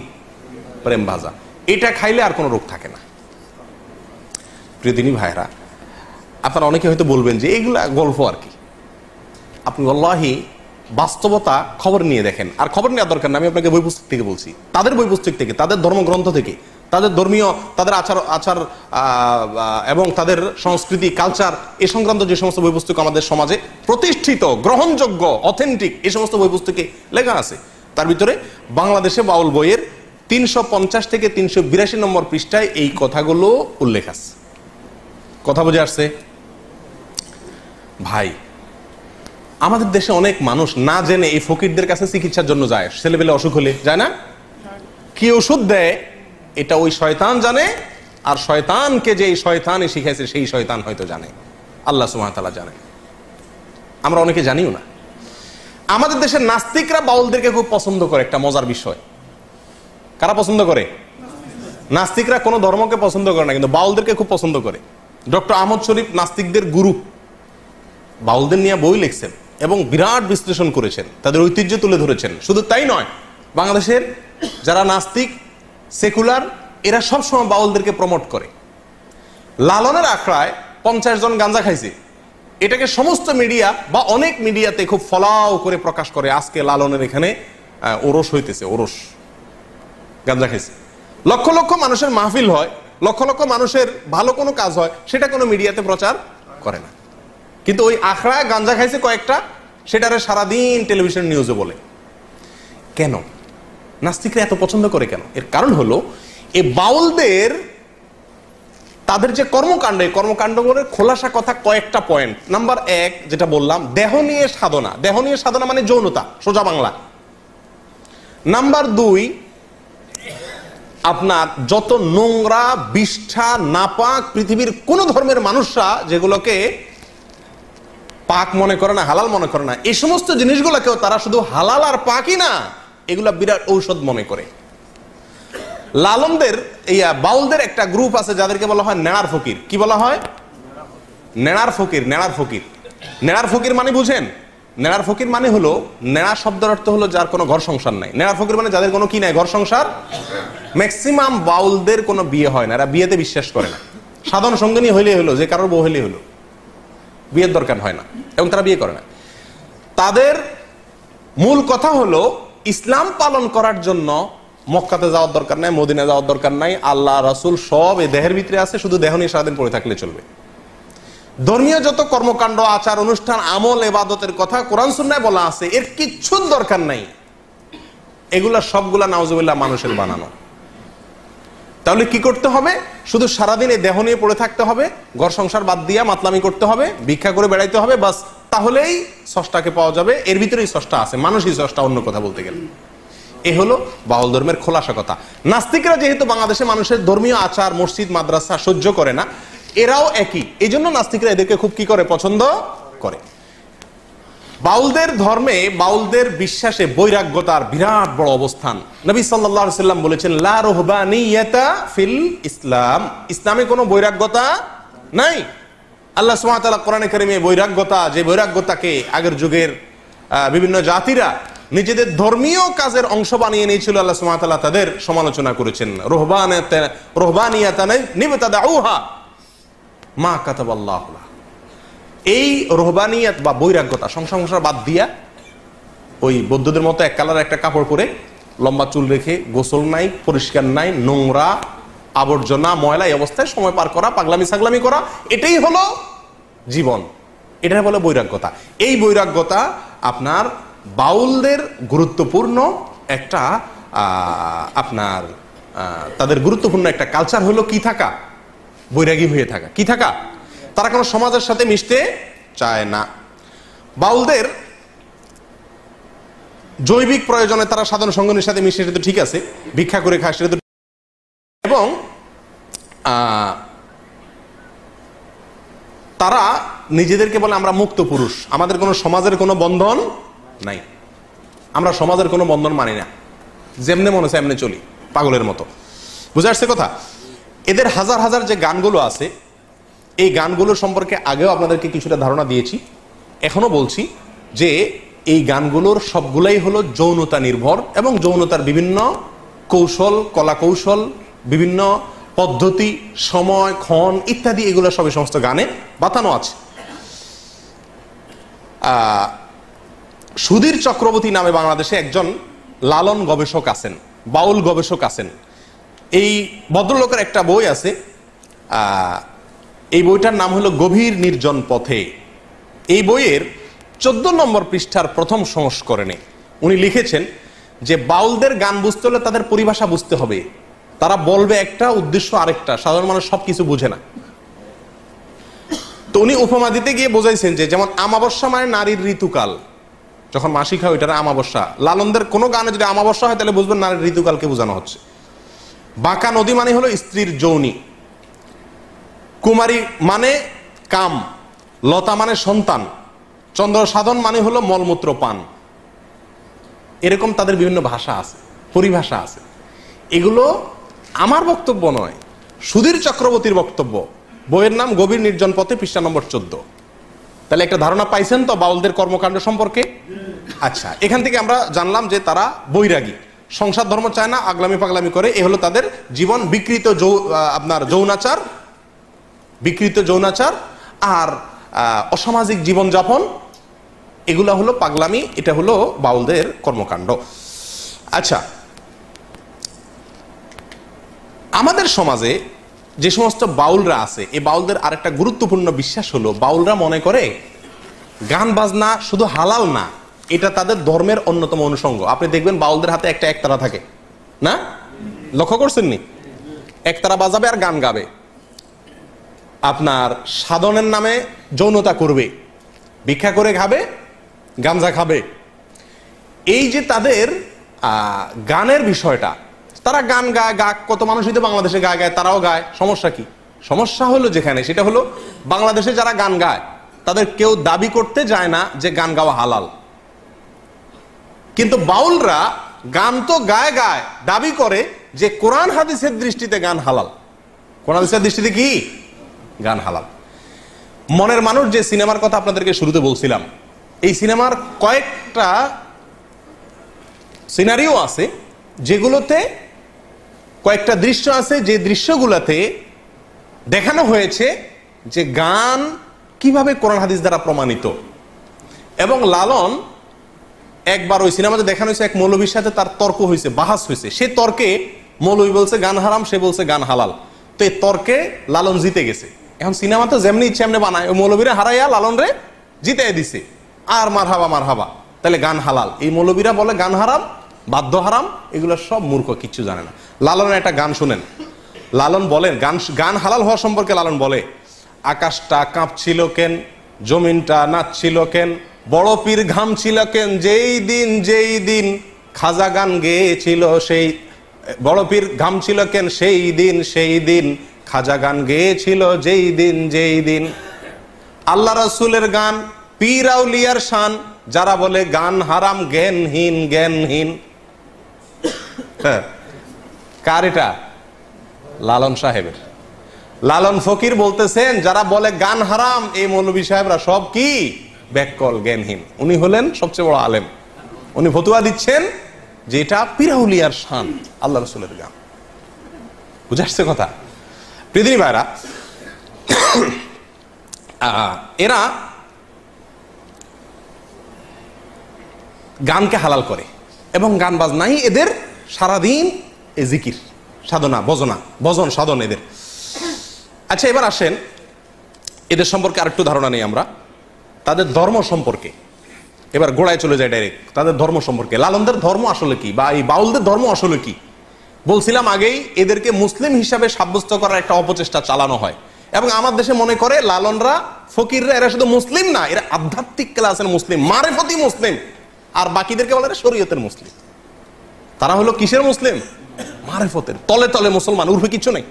প্রেম ভাজা। এটা খাইলে আর কোনো রোগ থাকে না। প্রিয়দিনী ভাইরা, আপনারা অনেকে হয়তো বলবেন যে এগুলা গল্প আর কি। আপনি আল্লাহি বাস্তবতা খবর নিয়ে দেখেন। আর খবর নেওয়ার দরকার না, আমি আপনাকে বই পুস্তক থেকে বলছি, তাদের বই পুস্তক থেকে, তাদের ধর্মগ্রন্থ থেকে, তাদের ধর্মীয়, তাদের আচার এবং তাদের সংস্কৃতি, কালচার, এ সংক্রান্ত যে সমস্ত বই পুস্তক আমাদের সমাজে প্রতিষ্ঠিত, গ্রহণযোগ্য, অথেন্টিক, এই সমস্ত বই পুস্তকে লেখা আছে। তার ভিতরে বাংলাদেশে বাউল বইয়ের 350 থেকে 382 নম্বর পৃষ্ঠায় এই কথাগুলো উল্লেখ আছে। কথা বুঝে আসছে ভাই? আমাদের দেশে অনেক মানুষ না জেনে এই ফকিরদের কাছে চিকিৎসার জন্য যায়, ছেলেবেলে অসুখ হলে যায় না, কি ওষুধ দেয় এটা ওই শয়তান জানে, আর শয়তানকে যে এই শয়তানই শিখাইছে সেই শয়তান হয়তো জানে, আল্লাহ সুবহানাহু ওয়া তাআলা জানে, আমরা অনেকে জানিও না। আমাদের দেশের নাস্তিকরা বাউলদেরকে খুব পছন্দ করে, একটা মজার বিষয়। কারা পছন্দ করে? নাস্তিকরা কোনো ধর্মকে পছন্দ করে না, কিন্তু বাউলদেরকে খুব পছন্দ করে। ডক্টর আহমদ শরীফ নাস্তিকদের গুরু, বাউলদের নিয়ে বই লিখছেন এবং বিরাট বিশ্লেষণ করেছেন, তাদের ঐতিহ্য তুলে ধরেছেন। শুধু তাই নয়, বাংলাদেশের যারা নাস্তিক, সেকুলার, এরা সবসময় বাউলদেরকে প্রমোট করে। লালনের আখড়ায় 50 জন গাঁজা খাইছে, এটাকে সমস্ত মিডিয়া বা অনেক মিডিয়াতে খুব ফলাও করে প্রকাশ করে, আজকে লালনের এখানে ওরস হইতেছে, ওরস, গাঁজা খাইছে। লক্ষ লক্ষ মানুষের মাহফিল হয়, লক্ষ লক্ষ মানুষের ভালো কোনো কাজ হয়, সেটা কোনো মিডিয়াতে প্রচার করে না। কিন্তু ওই আখড়ায় গাঁজা খাইছে কয়েকটা, সেটারে সারাদিন টেলিভিশন নিউজে বলে। কেন নাস্তিকরা এত পছন্দ করে কেন? এর কারণ হলো এই বাউলদের, তাদের যে কর্মকাণ্ড, এই কর্মকাণ্ডগুলোর খোলাসা কথা কয়েকটা পয়েন্ট। নাম্বার 1 যেটা বললাম, দেহ নিয়ে সাধনা। দেহ নিয়ে সাধনা মানে যৌনতা, সোজা বাংলা। নাম্বার 2, আপনার যত নোংরা, বিষ্ঠা, নাপাক পৃথিবীর কোন ধর্মের মানুষরা যেগুলোকে পাক মনে করে না, হালাল মনে করে না, এই সমস্ত জিনিসগুলোকেও তারা শুধু হালাল আর পাকই না, এগুলা বিরাট ঔষধ মনে করে। লালনদের, বাউলদের একটা গ্রুপ আছে যাদেরকে বলা হয় নেড়ার ফকির। কি বলা হয়? নেড়ার ফকির। নেড়ার ফকির, নেড়ার ফকির মানে বুঝেন? নেড়ার ফকির মানে হলো, নেড়া শব্দের অর্থ হলো যার কোনো ঘর সংসার নাই। নেড়ার ফকির মানে যাদের কোনো কি নাই, ঘর সংসার। ম্যাক্সিমাম বাউলদের কোনো বিয়ে হয় না, এরা বিয়েতে বিশ্বাস করে না। সাধারণ সঙ্গিনী হইলে হলো, যে কারোর বউ হইলে হলো, বিয়ের দরকার হয় না, এবং তারা বিয়ে করে না। তাদের মূল কথা হলো ইসলাম পালন করার জন্য মক্কাতে যাওয়ার দরকার নাই, মদিনা যাওয়ার দরকার নাই, আল্লাহ রাসূল সব এই দেহের ভিতরে আছে, শুধু দেহ নিয়ে সারাদিন পড়ে থাকলে চলবে। ধর্মীয় যত কর্মকাণ্ড, আচার অনুষ্ঠান, আমল, ইবাদতের কথা কোরআন সুন্নাহয় বলা আছে, এর কিচ্ছুর দরকার নাই। এগুলা সবগুলা নাউজুবিল্লাহ মানুষের বানানো। তাহলে কি করতে হবে? শুধু সারাদিন এই দেহ নিয়ে পড়ে থাকতে হবে, ঘর সংসার বাদ দিয়া মাতলামি করতে হবে, ভিক্ষা করে বেড়াইতে হবে, বাস, তাহলেই স্রষ্টাকে পাওয়া যাবে। এর ভিতরেই স্রষ্টা আছে, মানুষই স্রষ্টা, অন্য কথা বলতে গেলে। এ হলো বাউল ধর্মের খোলাসা কথা। নাস্তিকরা যেহেতু বাংলাদেশে মানুষের ধর্মীয় আচার, মসজিদ, মাদ্রাসা সহ্য করে না, এরাও একই। এই জন্য নাস্তিকরা এদেরকে খুব কি করে, পছন্দ করে। বাউলদের ধর্মে, বাউলদের বিশ্বাসে বৈরাগ্যতার বিরাট বড় অবস্থান। নবী সাল্লাল্লাহু আলাইহি ওয়াসাল্লাম বলেছেন, লা রুহবানিয়াতা ফিল ইসলাম, ইসলামে কোনো বৈরাগ্যতা নাই। আল্লাহ সুবহানাহু ওয়া তাআলা কোরআনে কারিমে বৈরাগ্যতা, যে বৈরাগ্যতাকে আগের যুগের বিভিন্ন জাতিরা নিজেদের ধর্মীয় কাজের অংশ বানিয়ে নিয়েছিল, আল্লাহ সুবহানাহু ওয়া তাআলা তাদের সমালোচনা করেছেন। রুহবানিয়াতান নিবতাদাউহা মা কাতাবাল্লাহু লাহা। এই রহবানিয়াত বা বৈরাগ্যতা, সংসার বাদ দিয়া ওই বৌদ্ধদের মতো এক কালার একটা কাপড় পরে, লম্বা চুল রেখে, গোসল নাই, পরিষ্কার নাই, নোংরা, আবর্জনা, ময়লা, এই অবস্থায় সময় পার করা, পাগলামি ছাগলামি করা, এটাই হলো জীবন। এটাই বলে বৈরাগ্যতা। এই বৈরাগ্যতা আপনার বাউলদের গুরুত্বপূর্ণ একটা আপনার তাদের গুরুত্বপূর্ণ একটা কালচার হলো কি থাকা, বৈরাগী হয়ে থাকা। কি থাকা? তারা কোনো সমাজের সাথে মিশতে চায় না। বাউলদের জৈবিক প্রয়োজনে তারা সাধারণ সঙ্গীর সাথে মিশে, সেটা তো ঠিক আছে, ভিক্ষা করে খায়, সেটা তো, এবং তারা নিজেদেরকে বলে আমরা মুক্ত পুরুষ, আমাদের কোনো সমাজের কোনো বন্ধন নাই, আমরা সমাজের কোনো বন্ধন মানি না, যেমনে মনে হচ্ছে এমনি চলি, পাগলের মতো। বুঝে আসছে কথা? এদের হাজার হাজার যে গানগুলো আছে, এই গানগুলো সম্পর্কে আগেও আপনাদেরকে কিছুটা ধারণা দিয়েছি, এখনো বলছি যে এই গানগুলোর সবগুলাই হলো যৌনতা নির্ভর, এবং যৌনতার বিভিন্ন কৌশল, কলা কৌশল, বিভিন্ন পদ্ধতি, সময়, ক্ষণ ইত্যাদি, এগুলো সবই সমস্ত গানে বাতানো আছে। সুধীর চক্রবর্তী নামে বাংলাদেশে একজন লালন গবেষক আছেন, বাউল গবেষক আছেন। এই ভদ্রলোকের একটা বই আছে, এই বইটার নাম হলো গভীর নির্জন পথে। এই বইয়ের 14 নম্বর পৃষ্ঠার প্রথম সংস্করণে উনি লিখেছেন যে বাউলদের গান বুঝতে হলে তাদের পরিভাষা বুঝতে হবে। তারা বলবে একটা, উদ্দেশ্য আরেকটা, সাধারণ মানুষ সবকিছু বুঝে না। তো উনি উপমা দিতে গিয়ে বোঝাইছেন যে, যেমন আমাবস্যা মানে নারীর ঋতুকাল, যখন মাসিক হয় ওইটা আমাবস্যা। লালনদের কোনো গানে যদি আমাবস্যা হয় তাহলে বুঝবেন নারীর ঋতুকালকে বোঝানো হচ্ছে। বাঁকা নদী মানে হলো স্ত্রীর যৌনি, কুমারী মানে কাম, লতা মানে সন্তান, চন্দ্র সাধন মানে হলো মলমূত্র পান। এরকম তাদের বিভিন্ন ভাষা আছে, পরিভাষা আছে। এগুলো আমার বক্তব্য নয়, সুধীর চক্রবর্তীর বক্তব্য। বইয়ের নাম গভীর নির্জন পথে, পৃষ্ঠা নম্বর 14। তাহলে একটা ধারণা পাইছেন তো বাউলদের কর্মকাণ্ড সম্পর্কে? আচ্ছা, এখান থেকে আমরা জানলাম যে তারা বৈরাগী, সংসার ধর্ম চায় না, আগলামি পাগলামি করে। এ হলো তাদের জীবন। বিকৃত যৌনাচার, বিকৃত যৌনাচার আর অসামাজিক জীবনযাপন, এগুলা হলো পাগলামি। এটা হলো বাউলদের কর্মকাণ্ড। আচ্ছা, আমাদের সমাজে যে সমস্ত বাউলরা আছে, এই বাউলদের আরেকটা গুরুত্বপূর্ণ বিশ্বাস হলো, বাউলরা মনে করে গান বাজনা শুধু হালাল না, এটা তাদের ধর্মের অন্যতম অনুষঙ্গ। আপনি দেখবেন বাউলদের হাতে একটা একতারা থাকে না, লক্ষ্য করছেন নি? একতারা বাজাবে আর গান গাবে, আপনার সাধনের নামে যৌনতা করবে, ভিক্ষা করে খাবে, গাঞ্জা খাবে। এই যে তাদের গানের বিষয়টা, তারা গান গায়, কত মানুষই তো বাংলাদেশে গায়, তারাও গায়। সমস্যা কি? সমস্যা হলো যেখানে, সেটা হলো বাংলাদেশে যারা গান গায় তাদের কেউ দাবি করতে যায় না যে গান গাওয়া হালাল, কিন্তু বাউলরা গান তো গায় গায়, দাবি করে যে কোরআন হাদিসের দৃষ্টিতে গান হালাল। কোরআন হাদিসের দৃষ্টিতে কি গান হালাল? মনের মানুষ যে সিনেমার কথা আপনাদেরকে শুরুতে বলছিলাম, এই সিনেমার কয়েকটা সিনারিও আছে, যেগুলোতে কয়েকটা দৃশ্য আছে, যে দৃশ্যগুলোতে দেখানো হয়েছে যে গান কিভাবে কোরআন হাদিস দ্বারা প্রমাণিত। এবং লালন একবার ওই সিনেমাতে দেখানো হয়েছে, এক মৌলবীর সাথে তার তর্ক হয়েছে, বাহাস হয়েছে। সে তর্কে মৌলবী বলছে গান হারাম, সে বলছে গান হালাল। তো এই তর্কে লালন জিতে গেছে। এখন সিনেমা তো যেমনি ইচ্ছে এমনি বানায়, ওই মৌলবীরা হারাইয়া লালন রে জিতে দিছে। আর মারহাবা মারহাবা, তাহলে গান হালাল। এই মৌলবীরা বলে গান হারাম, বাদ্য হারাম, এগুলো সব মূর্খ, কিচ্ছু জানে না। লালনের একটা গান শুনেন, লালন বলেন, গান হালাল হওয়া সম্পর্কে লালন বলে, আকাশটা কাঁপছিল কেন, জমিনটা নাচছিল কেন, বড় পীর ঘামছিল কেন, যেই দিন খাজা গান গেয়েছিল, সেই বড় পীর ঘামছিল কেন, সেই দিন খাজা গান গেয়েছিল, যেই দিন। আল্লাহ রাসূলের গান, পীর আউলিয়ার শান, যারা বলে গান হারাম জ্ঞানহীন। কার এটা? লালন সাহেবের। লালন ফকির বলতেছেন যারা বলে গান হারাম, এই মৌলভী সাহেবরা সব কি? ব্যাককল, জ্ঞানহীন। উনি হলেন সবচেয়ে বড় আলেম, উনি ফতুয়া দিচ্ছেন যে এটা পীর আউলিয়ার শান, আল্লাহ রাসূলের গান। বুঝে আসছে কথা? প্রিয়দিনী ভাইরা, এরা গানকে হালাল করে এবং গান বাজনাই এদের সারাদিন এ জিকির সাধনা, ভজন সাধন এদের। আচ্ছা, এবার আসেন এদের সম্পর্কে আরেকটু ধারণা নেই আমরা, তাদের ধর্ম সম্পর্কে। এবার গোড়ায় চলে যায় ডাইরেক্ট, তাদের ধর্ম সম্পর্কে। লালনদের ধর্ম আসলে কি, বা এই বাউলদের ধর্ম আসলে কি? বলছিলাম আগেই, এদেরকে মুসলিম হিসাবে সাব্যস্ত করার একটা অপচেষ্টা চালানো হয়, এবং আমার দেশে মনে করে লালনরা, ফকিররা, এরা শুধু মুসলিম না, এরা আধ্যাত্মিক ক্লাসের মুসলিম, মারেফতি মুসলিম, আর বাকিদেরকে বলে শরীয়তের মুসলিম। তারা হলো কিসের মুসলিম? মারেফতের। তলে তলে মুসলমান, উর্ফে কিচ্ছু নেই,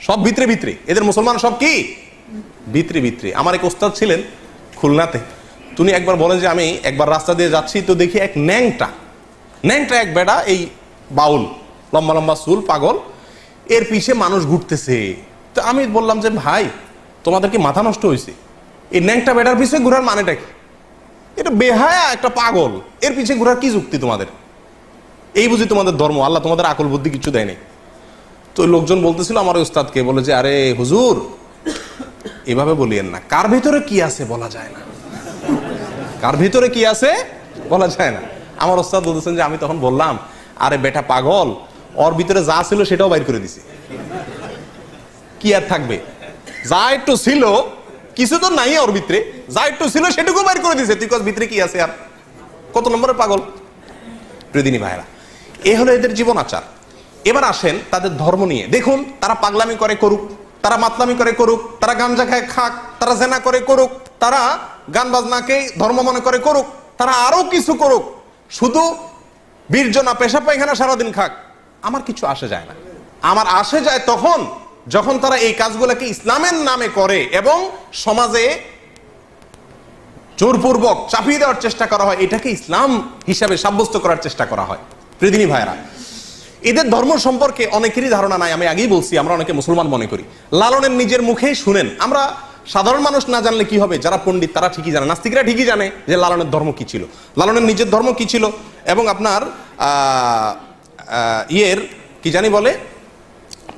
সব ভিতরে। এদের মুসলমান সব কি? ভিতরে। আমার এক ওস্তাদ ছিলেন খুলনাতে, তিনি একবার বলেন যে আমি একবার রাস্তা দিয়ে যাচ্ছি, তো দেখি এক ন্যাংটা এক বেটা, এই বাউল, লম্বা লম্বা চুল, পাগল, এর পিছে মানুষ ঘুরতেছে। তো আমি বললাম যে ভাই, তোমাদের কি মাথা নষ্ট হয়েছে? এই ন্যাংটা বেটার পিছে ঘুরার মানেটা কি? এটা বেহায়া একটা পাগল, এর পিছে ঘুরার কি যুক্তি তোমাদের? এই বুঝি তোমাদের ধর্ম? আল্লাহ তোমাদের আকল বুদ্ধি কিছু দেয়নি। তো লোকজন বলতেছিল আমার উস্তাদকে, বলে যে আরে হুজুর, এভাবে বলিয়েন না, কার ভিতরে কি আছে বলা যায় না, কার ভিতরে কি আছে বলা যায় না। আমার উস্তাদ বলতেছেন যে আমি তখন বললাম, আরে বেটা পাগল, ওর ভিতরে যা ছিল সেটাও বাইর করে দিছে, কি আর থাকবে? যা একটু ছিল, কিছু তো নাই ওর ভিতরে, যা একটু ছিল সেটুকু বাইর করে দিছে, তুই কস ভিতরে কি আছে? আর কত নম্বরের পাগল? প্রিয়দিনী ভাইরা, এ হলো এদের জীবন আচার। এবার আসেন তাদের ধর্ম নিয়ে। দেখুন, তারা পাগলামি করে করুক, তারা মাতলামি করে করুক, তারা গাঞ্জা খায় খাক, তারা জেনা করে করুক, তারা গান বাজনাকে ধর্ম মনে করে করুক, তারা আরো কিছু করুক, শুধু বীর্জনা পেশাব পায়খানা সারাদিন খাক, আমার কিছু আসে যায় না। আমার আসে যায় তখন যখন তারা এই কাজগুলোকে ইসলামের নামে করে এবং সমাজে জোরপূর্বক চাপিয়ে দেওয়ার চেষ্টা করা হয়, এটাকে ইসলাম হিসাবে সাব্যস্ত করার চেষ্টা করা হয়। প্রিয়দিনী ভাইরা, এদের ধর্ম সম্পর্কে অনেকেরই ধারণা নাই। আমি আগেই বলছি, আমরা অনেকে মুসলমান মনে করি। লালনের নিজের মুখেই শুনেন, আমরা সাধারণ মানুষ না জানলে কি হবে, যারা পণ্ডিত তারা ঠিকই জানে, নাস্তিকরা ঠিকই জানে যে লালনের ধর্ম কি ছিল, লালনের নিজের ধর্ম কি ছিল, এবং আপনার কি জানি বলে,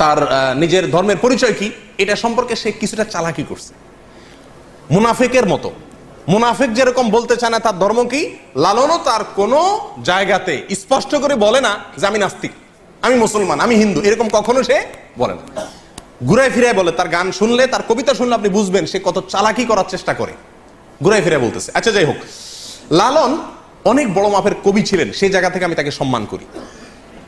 তার নিজের ধর্মের পরিচয় কি, এটা সম্পর্কে সে কিছুটা চালাকি করছে। মুনাফিকের মতো, মুনাফিক যেরকম বলতে চায় না তার ধর্ম কি, লালনও তার কোনো জায়গাতে স্পষ্ট করে বলে না যে আমি নাস্তিক, আমি মুসলমান, আমি হিন্দু, এরকম কখনো সে বলে না। ঘুরাই ফিরাই বলে। তার গান শুনলে, তার কবিতা শুনলে আপনি বুঝবেন সে কত চালাকি করার চেষ্টা করে, ঘুরাই ফিরাই বলতেছে। আচ্ছা, যাই হোক, লালন অনেক বড় মাপের কবি ছিলেন, সেই জায়গা থেকে আমি তাকে সম্মান করি।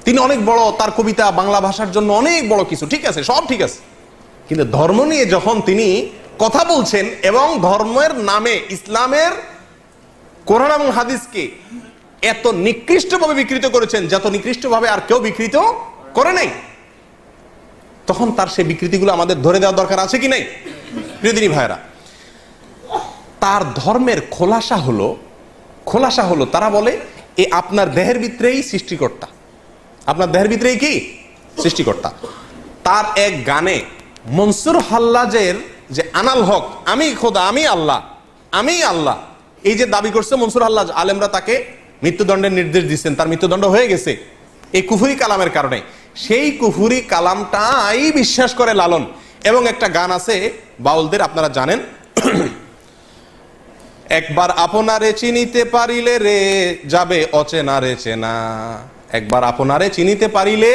তিনি অনেক বড়, তার কবিতা বাংলা ভাষার জন্য অনেক বড় কিছু, ঠিক আছে, সব ঠিক আছে, কিন্তু ধর্ম নিয়ে যখন তিনি কথা বলছেন এবং ধর্মের নামে ইসলামের কোরআন এবং হাদিসকে এত নিকৃষ্টভাবে বিকৃত করেছেন, যত নিকৃষ্টভাবে আর কেউ বিকৃত করে নাই, তখন তার সেই বিকৃতিগুলো আমাদের ধরে দেওয়ার দরকার আছে কি নাই? প্রিয়দিনী ভাইরা, তার ধর্মের খোলাসা হলো তারা বলে এ আপনার দেহের ভিতরেই সৃষ্টিকর্তা, আপনার দেহের ভিতরেই কি সৃষ্টিকর্তা। তার এক গানে মনসুর হাল্লাজের যে আনাল হক, আমি খোদা, আমি আল্লাহ, এই যে দাবি করছে মনসুর হাল্লাজ, আলেমরা তাকে মৃত্যুদণ্ডের নির্দেশ দিচ্ছেন, তার মৃত্যুদণ্ড হয়ে গেছে এই কুফরি কালামের কারণে। সেই কুফরি কালামটাই বিশ্বাস করে লালন। এবং একটা গান আছে বাউলদের, আপনারা জানেন, একবার আপনারে চিনিতে পারিলে রে যাবে অচেনারে চেনা, একবার আপনারে চিনিতে পারিলে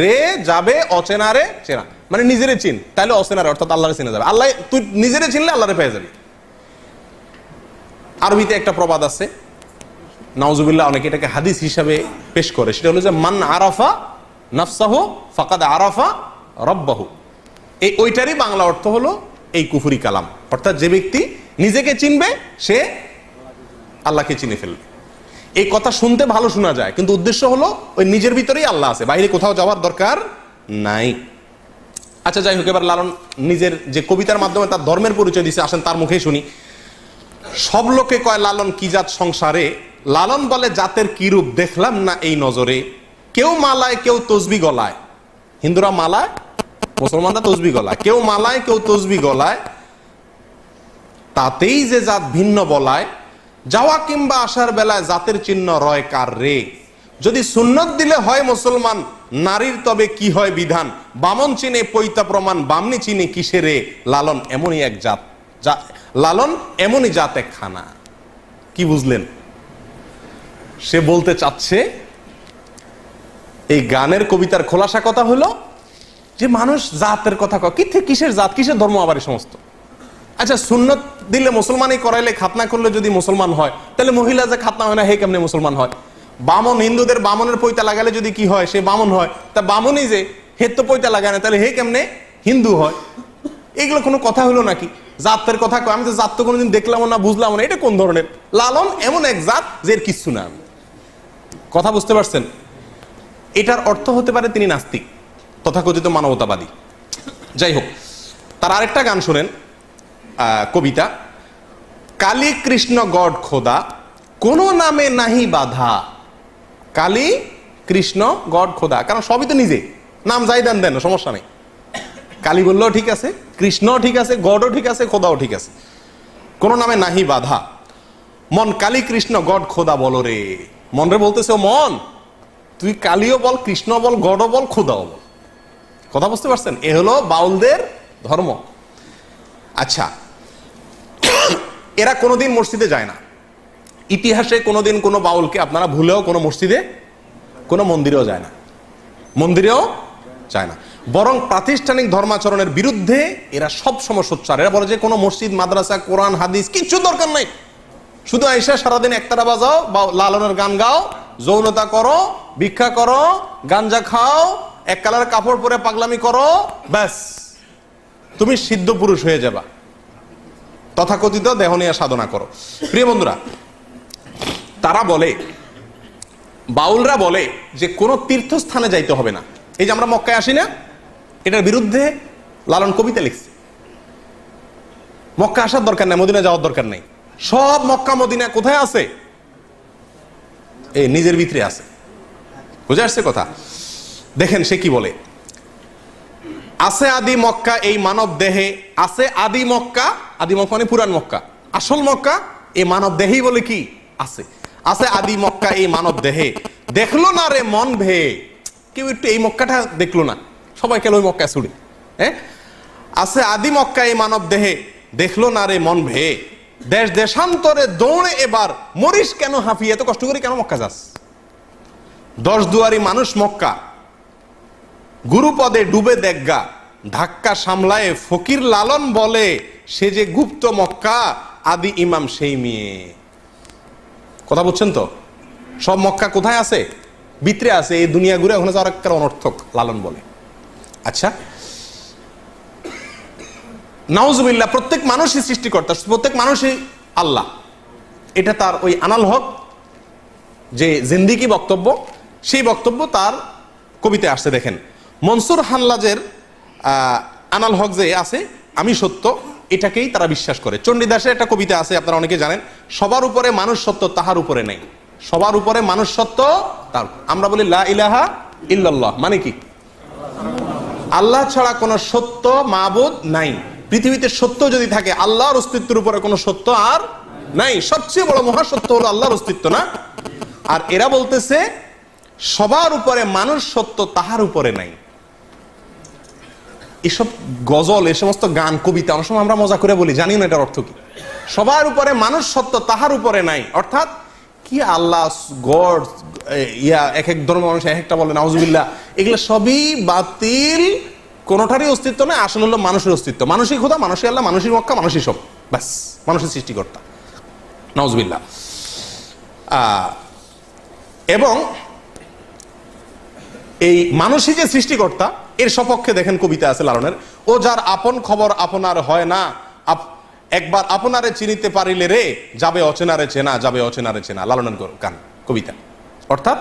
রে যাবে অচেনারে চেনা, মানে নিজেরে চিন, তাহলে অচেনারে অর্থাৎ আল্লাহরে চিনে যাবে। আল্লাহ, তুই নিজেরে চিনলে আল্লাহরে পেয়ে যাবি। আরবিতে একটা প্রবাদ আছে, নাউজুবিল্লাহ অনেকে এটাকে হাদিস হিসাবে পেশ করে, সেটা হলো যে মান আরাফা নাফসাহু ফাকাদ আরাফা রব্বাহু। ওইটারই বাংলা অর্থ হলো এই কুফরি কালাম, অর্থাৎ যে ব্যক্তি নিজেকে চিনবে সে আল্লাহকে চিনে ফেলবে। এই কথা শুনতে ভালো শোনা যায়, কিন্তু উদ্দেশ্য হলো ওই নিজের ভিতরেই আল্লাহ আছে, বাইরে কোথাও যাওয়ার দরকার নাই। আচ্ছা যাই হোক, এবার লালন নিজের যে কবিতার মাধ্যমে তার ধর্মের পরিচয় দিছে, আসেন তার মুখেই শুনি। সব লোকে কয় লালন কি জাত সংসারে, লালন বলে জাতের কি রূপ দেখলাম না এই নজরে। কেউ মালায় কেউ তসবি গলায়, হিন্দুরা মালায় মুসলমানরা তসবি গলায়, কেউ মালায় কেউ তসবি গলায়, তাতেই যে জাত ভিন্ন বলায়। যাওয়া কিংবা আসার বেলায় জাতের চিহ্ন রয় কার রে। যদি সুন্নত দিলে হয় মুসলমান, নারীর তবে কি হয় বিধান। বামন চিনে পৈতা প্রমাণ, বামনি চিনে কিসে রে। লালন এমনই এক জাত, লালন এমনই জাত এক খানা। কি বুঝলেন? সে বলতে চাচ্ছে এই গানের কবিতার খোলাসা কথা হলো যে মানুষ জাতের কথা কয়, কিসের জাত, কিসের ধর্ম আবার এই সমস্ত। আচ্ছা সুন্নত দিলে মুসলমানই করাইলে, খাতনা করলে যদি মুসলমান হয়, তাহলে মহিলা যে খাতনা হয় না হে কেমনে মুসলমান হয়? বামন, হিন্দুদের বামনের পৈতা লাগালে যদি কি হয়, সে বামন হয়। তা বামনই যে হে তো পৈতা লাগায় না, তাহলে হে কেমনে হিন্দু হয়? এগুলো কোনো কথা হলো নাকি? জাতের কথা কয়, আমি তো জাত তো কোনোদিন দেখলাম না, বুঝলাম না, এটা কোন ধরনের? লালন এমন এক জাত যে এর কিচ্ছু না। কথা বুঝতে পারছেন? এটার অর্থ হতে পারে তিনি নাস্তিক, তথাকথিত মানবতাবাদী। যাই হোক, তার আরেকটা গান শোনেন, কবিতা। কালী কৃষ্ণ গড খোদা, কোন নামে নাহি বাধা। কালী কৃষ্ণ গড খোদা, কারণ সবই তো নিজে, নাম যাই দেন দেন, সমস্যা নেই। কালী বললেও ঠিক আছে, কৃষ্ণ ঠিক আছে, গডও ঠিক আছে, খোদাও ঠিক আছে, কোন নামে নাহি বাধা। মন কালী কৃষ্ণ গড খোদা বলো রে। মন রে বলতেছে, ও মন তুই কালীও বল, কৃষ্ণ বল, গডও বল, খোদাও বল। কথা বুঝতে পারছেন? এ হলো বাউলদের ধর্ম। আচ্ছা, এরা কোনোদিন মসজিদে যায় না। ইতিহাসে কোনোদিন কোনো বাউলকে আপনারা ভুলেও কোনো মসজিদে, কোনো মন্দিরেও যায় না, মন্দিরেও যায় না। বরং প্রাতিষ্ঠানিক ধর্মাচরণের বিরুদ্ধে এরা সব সময় সোচ্চার। এরা বলে যে কোনো মসজিদ, মাদ্রাসা, কোরআন, হাদিস কিচ্ছু দরকার নাই, শুধু আইসা সারাদিন একতারা বাজাও বা লালনের গান গাও, যৌনতা করো, ভিক্ষা করো, গাঞ্জা খাও, এক কালার কাপড় পরে পাগলামি করো, ব্যাস তুমি সিদ্ধ পুরুষ হয়ে যাবা, তথাকথিত দেহ নিয়ে সাধনা করো। প্রিয় বন্ধুরা, তারা বলে, বাউলরা বলে যে কোনো তীর্থস্থানে যাইতে হবে না। এই যে আমরা মক্কায় আসি না, এটার বিরুদ্ধে লালন কবিতা লিখছে। মক্কা আসার দরকার নাই, মদিনা যাওয়ার দরকার নাই, সব মক্কা মদিনা কোথায় আছে? এই নিজের ভিতরে আছে। বুঝে আসছে কথা? দেখেন সে কি বলে। আছে আদি মক্কা এই মানব দেহে, আছে আদি মক্কা, আদি মক্কা মানে পুরান মক্কা, আসল মক্কা এই মানব দেহেই বলে কি আছে। আছে আদি মক্কা এই মানব দেহে, দেখলো না রে মন ভে। কেউ একটু এই মক্কাটা দেখলো না, সবাই কেন ওই মক্কা ছুড়ে। হ্যাঁ, আছে আদি মক্কা এই মানব দেহে, দেখলো না রে মন ভে। দেশ দেশান্তরে দৌড়ে এবার, মরিস কেন হাফিয়ে, এত কষ্ট করে কেন মক্কা যাস? 10 দুয়ারি মানুষ মক্কা, গুরুপদে ডুবে দেখগা। ধাক্কা সামলায় ফকির লালন বলে, সে যে গুপ্ত মক্কা, আদি ইমাম সেই মেয়ে। কথা বুঝছেন তো? সব মক্কা কোথায় আছে? ভিতরে আছে, এই দুনিয়া ঘুরে ওখানে যাওয়ার একটা অনর্থক লালন বলে। আচ্ছা, নাউজুবিল্লাহ, প্রত্যেক মানুষই সৃষ্টিকর্তা, প্রত্যেক মানুষই আল্লাহ, এটা তার ওই আনাল হক যে জিন্দিগি বক্তব্য, সেই বক্তব্য তার কবিতায় আসছে। দেখেন মনসুর হাল্লাজের আনাল হক যে আছে আমি সত্য, এটাকেই তারা বিশ্বাস করে। চণ্ডীদাসের একটা কবিতা আছে, আপনারা অনেকে জানেন, সবার উপরে মানুষ সত্য, তাহার উপরে নেই। সবার উপরে মানুষ সত্য, তার। আমরা বলি লা ইলাহা ইল্লাল্লাহ, মানে কি? আল্লাহ ছাড়া কোনো সত্য মাবুদ নাই। পৃথিবীতে সত্য যদি থাকে, আল্লাহর অস্তিত্বের উপরে কোনো সত্য আর নাই। সবচেয়ে বড় মহাসত্য হলো আল্লাহর অস্তিত্ব, না? আর এরা বলতেছে সবার উপরে মানুষ সত্য, তাহার উপরে নাই। এসব গজল, এই সমস্ত গান, কবিতা অনেক সময় আমরা মজা করে বলি, জানি না এটার অর্থ কি। সবার উপরে মানুষ সত্য, তাহার উপরে নাই, অর্থাৎ কি আল্লাহ, গড, এক এক ধর্মের মানুষ এক একটা বলে, নাউজুবিল্লাহ, এগুলো সবই বাতিল, কোনোটারই অস্তিত্ব নয়। আসলে হলো মানুষের অস্তিত্ব, মানুষই খোদা, মানুষই আল্লাহ, মানুষই মক্কা, মানুষই সব, ব্যাস মানুষের সৃষ্টিকর্তা, নাউজুবিল্লাহ। এবং এই মানুষই যে সৃষ্টিকর্তা এর সপক্ষে দেখেন কবিতা আছে লালনের, ও যার আপন খবর আপনার হয় না, একবার আপনারে চিনিতে পারিলে রে যাবে অচেনারে চেনা, যাবে অচেনারে চেনা। লালনের গান কবিতা। অর্থাৎ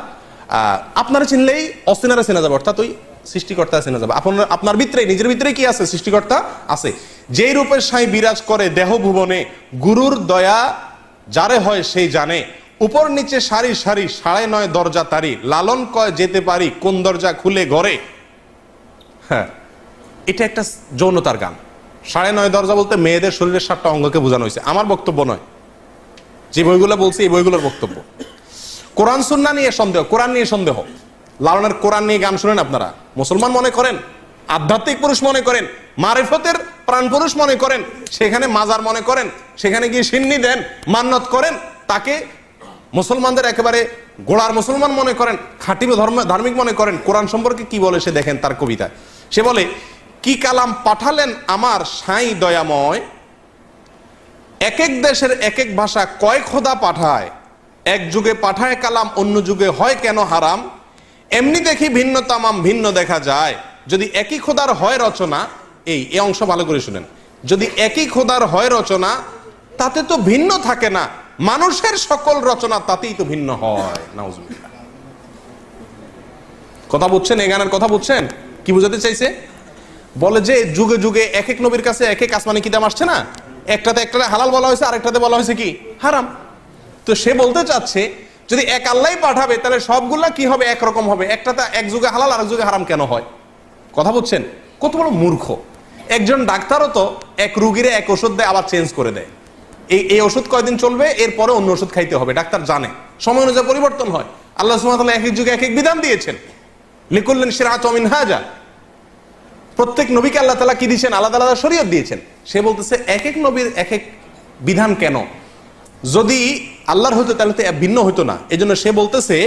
আপনারা চিনলেই অচেনারে চেনা যাবে, অর্থাৎ ওই সৃষ্টিকর্তা চেনা যাবে। আপনার ভিতরে, নিজের ভিতরে কি আছে? সৃষ্টিকর্তা আছে। যেই রূপের সাই বিরাজ করে দেহ ভুবনে, গুরুর দয়া যারে হয় সেই জানে, উপর নিচে সারি সারি 9.5 দরজা তারি, লালন কয় যেতে পারি কোন দরজা খুলে ঘরে। হ্যাঁ, এটা একটা যৌনতার গান। 9.5 দরজা বলতে মেয়েদের শরীরের 7টা অঙ্গকে বোঝানো হয়েছে, আমার বক্তব্য নয়, যে বইগুলো বলছি এই বইগুলোর বক্তব্য। কোরআন সুন্নাহ নিয়ে সন্দেহ, কোরআন নিয়ে সন্দেহ। লালনের কোরআন নিয়ে গান শুনেন আপনারা, মুসলমান মনে করেন, আধ্যাত্মিক পুরুষ মনে করেন, মারিফতের প্রাণ পুরুষ মনে করেন, সেখানে মাজার মনে করেন, সেখানে গিয়ে সিন্নি দেন, মান্নত করেন, তাকে মুসলমানদের একেবারে গোড়ার মুসলমান মনে করেন, খাঁটি ধার্মিক মনে করেন। কোরআন সম্পর্কে কি বলে সে দেখেন তার কবিতায়। সে বলে, কি কালাম পাঠালেন আমার সাই দয়াময়, এক এক দেশের এক এক ভাষা কয় খোদা পাঠায়, এক যুগে পাঠায় কালাম অন্য যুগে হয় কেন হারাম, এমনি দেখি ভিন্ন তামাম ভিন্ন দেখা যায়, যদি একই খোদার হয় রচনা। এই অংশ ভালো করে শুনেন, যদি একই খোদার হয় রচনা তাতে তো ভিন্ন থাকে না, মানুষের সকল রচনা তাতেই তো ভিন্ন হয়। নাউজুবিল্লাহ। কথা বুঝছেন? এই গানের কথা বুঝছেন? কি বুঝাতে চাইছে? বলে যে যুগে যুগে এক এক নবীর কাছে এক এক আসমানি কিতাব আসছে না, একটাতে হালাল বলা হয়েছে, আরেকটাতে বলা হয়েছে কি হারাম। তো সে বলতে চাচ্ছে যদি এক আল্লাহ পাঠাবে তাহলে সবগুলা কি হবে? একরকম হবে। একটাতে এক যুগে হালাল আর এক যুগে হারাম কেন হয়? কথা বুঝছেন? কত বড় মূর্খ একজন ডাক্তারও তো এক রুগীরে এক ওষুধ দেয় আবার চেঞ্জ করে দেয়। এই ওষুধ কয়দিন চলবে, এরপরে অন্য ওষুধ খাইতে হবে, ডাক্তার জানে, সময় অনুযায়ী পরিবর্তন হয়। আল্লাহ সুবহানাহু ওয়া তাআলা এক এক যুগে এক এক বিধান দিয়েছেন। লিকুল্লিন শিরআতুম ওয়া মিনহাজা, প্রত্যেক নবীকে আল্লাহ তাআলা কি দিয়েছেন? আলাদা আলাদা শরীয়ত দিয়েছেন। সে বলতেছে এক এক নবীর এক এক বিধান কেন? যদি আল্লাহর হতো তাহলে তো ভিন্ন হতো না। এই জন্য সে বলতেছে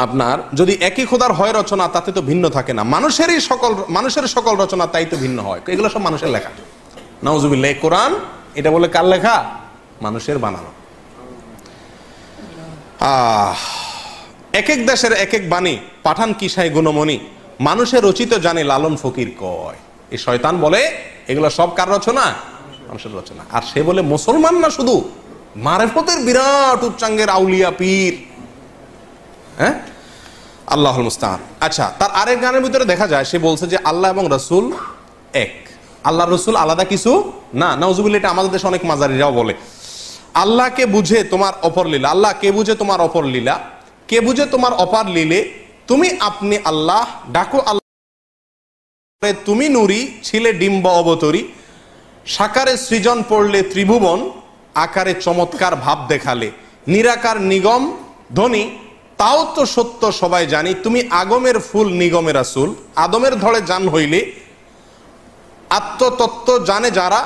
আপনার যদি একই খোদার হয় রচনা তাতে তো ভিন্ন থাকে না, মানুষের সকল রচনা তাই তো ভিন্ন হয়। এগুলো সব মানুষের লেখা। নাউজুবিল্লাহ। কোরআন এটা বলে কার লেখা? মানুষের বানানো। এক এক দেশের এক এক বাণী, পাঠান কিসায় গুণমণি, মানুষের রচিত জানে লালন ফকির কয়। এই শয়তান বলে এগুলো সব কার রচনা? মানুষের রচনা। আর সে বলে মুসলমান না, শুধু মারেফতের বিরাট উচ্চাঙ্গের আউলিয়া পীর। হ্যাঁ, আল্লাহুল মুস্তাআন। আচ্ছা, তার আরেক গানের ভিতরে দেখা যায় সে বলছে যে আল্লাহ এবং রাসূল এক, আল্লাহ রসুল আলাদা কিছু না। নাউজুবিল্লাহ। এটা আমাদের দেশে অনেক মাজারিরাও বলে। আল্লাহকে বুঝে তোমার অপর লীলা, আল্লাহ কে বুঝে তোমার অপর লীলা, কে বুঝে তোমার অপার লীলে, তুমি আপনি আল্লাহ ডাকো আল্লাহ, তুমি নুরি ছিলে ডিম্ব অবতরী, সাকারে সৃজন পড়লে ত্রিভুবন, আকারে চমৎকার ভাব দেখালে, নিরাকার নিগম ধ্বনি, তাও তো সত্য সবাই জানি, তুমি আগমের ফুল নিগমের রাসূল, আদমের ধরে জান হইলে, আত্মতত্ত্ব জানে যারা,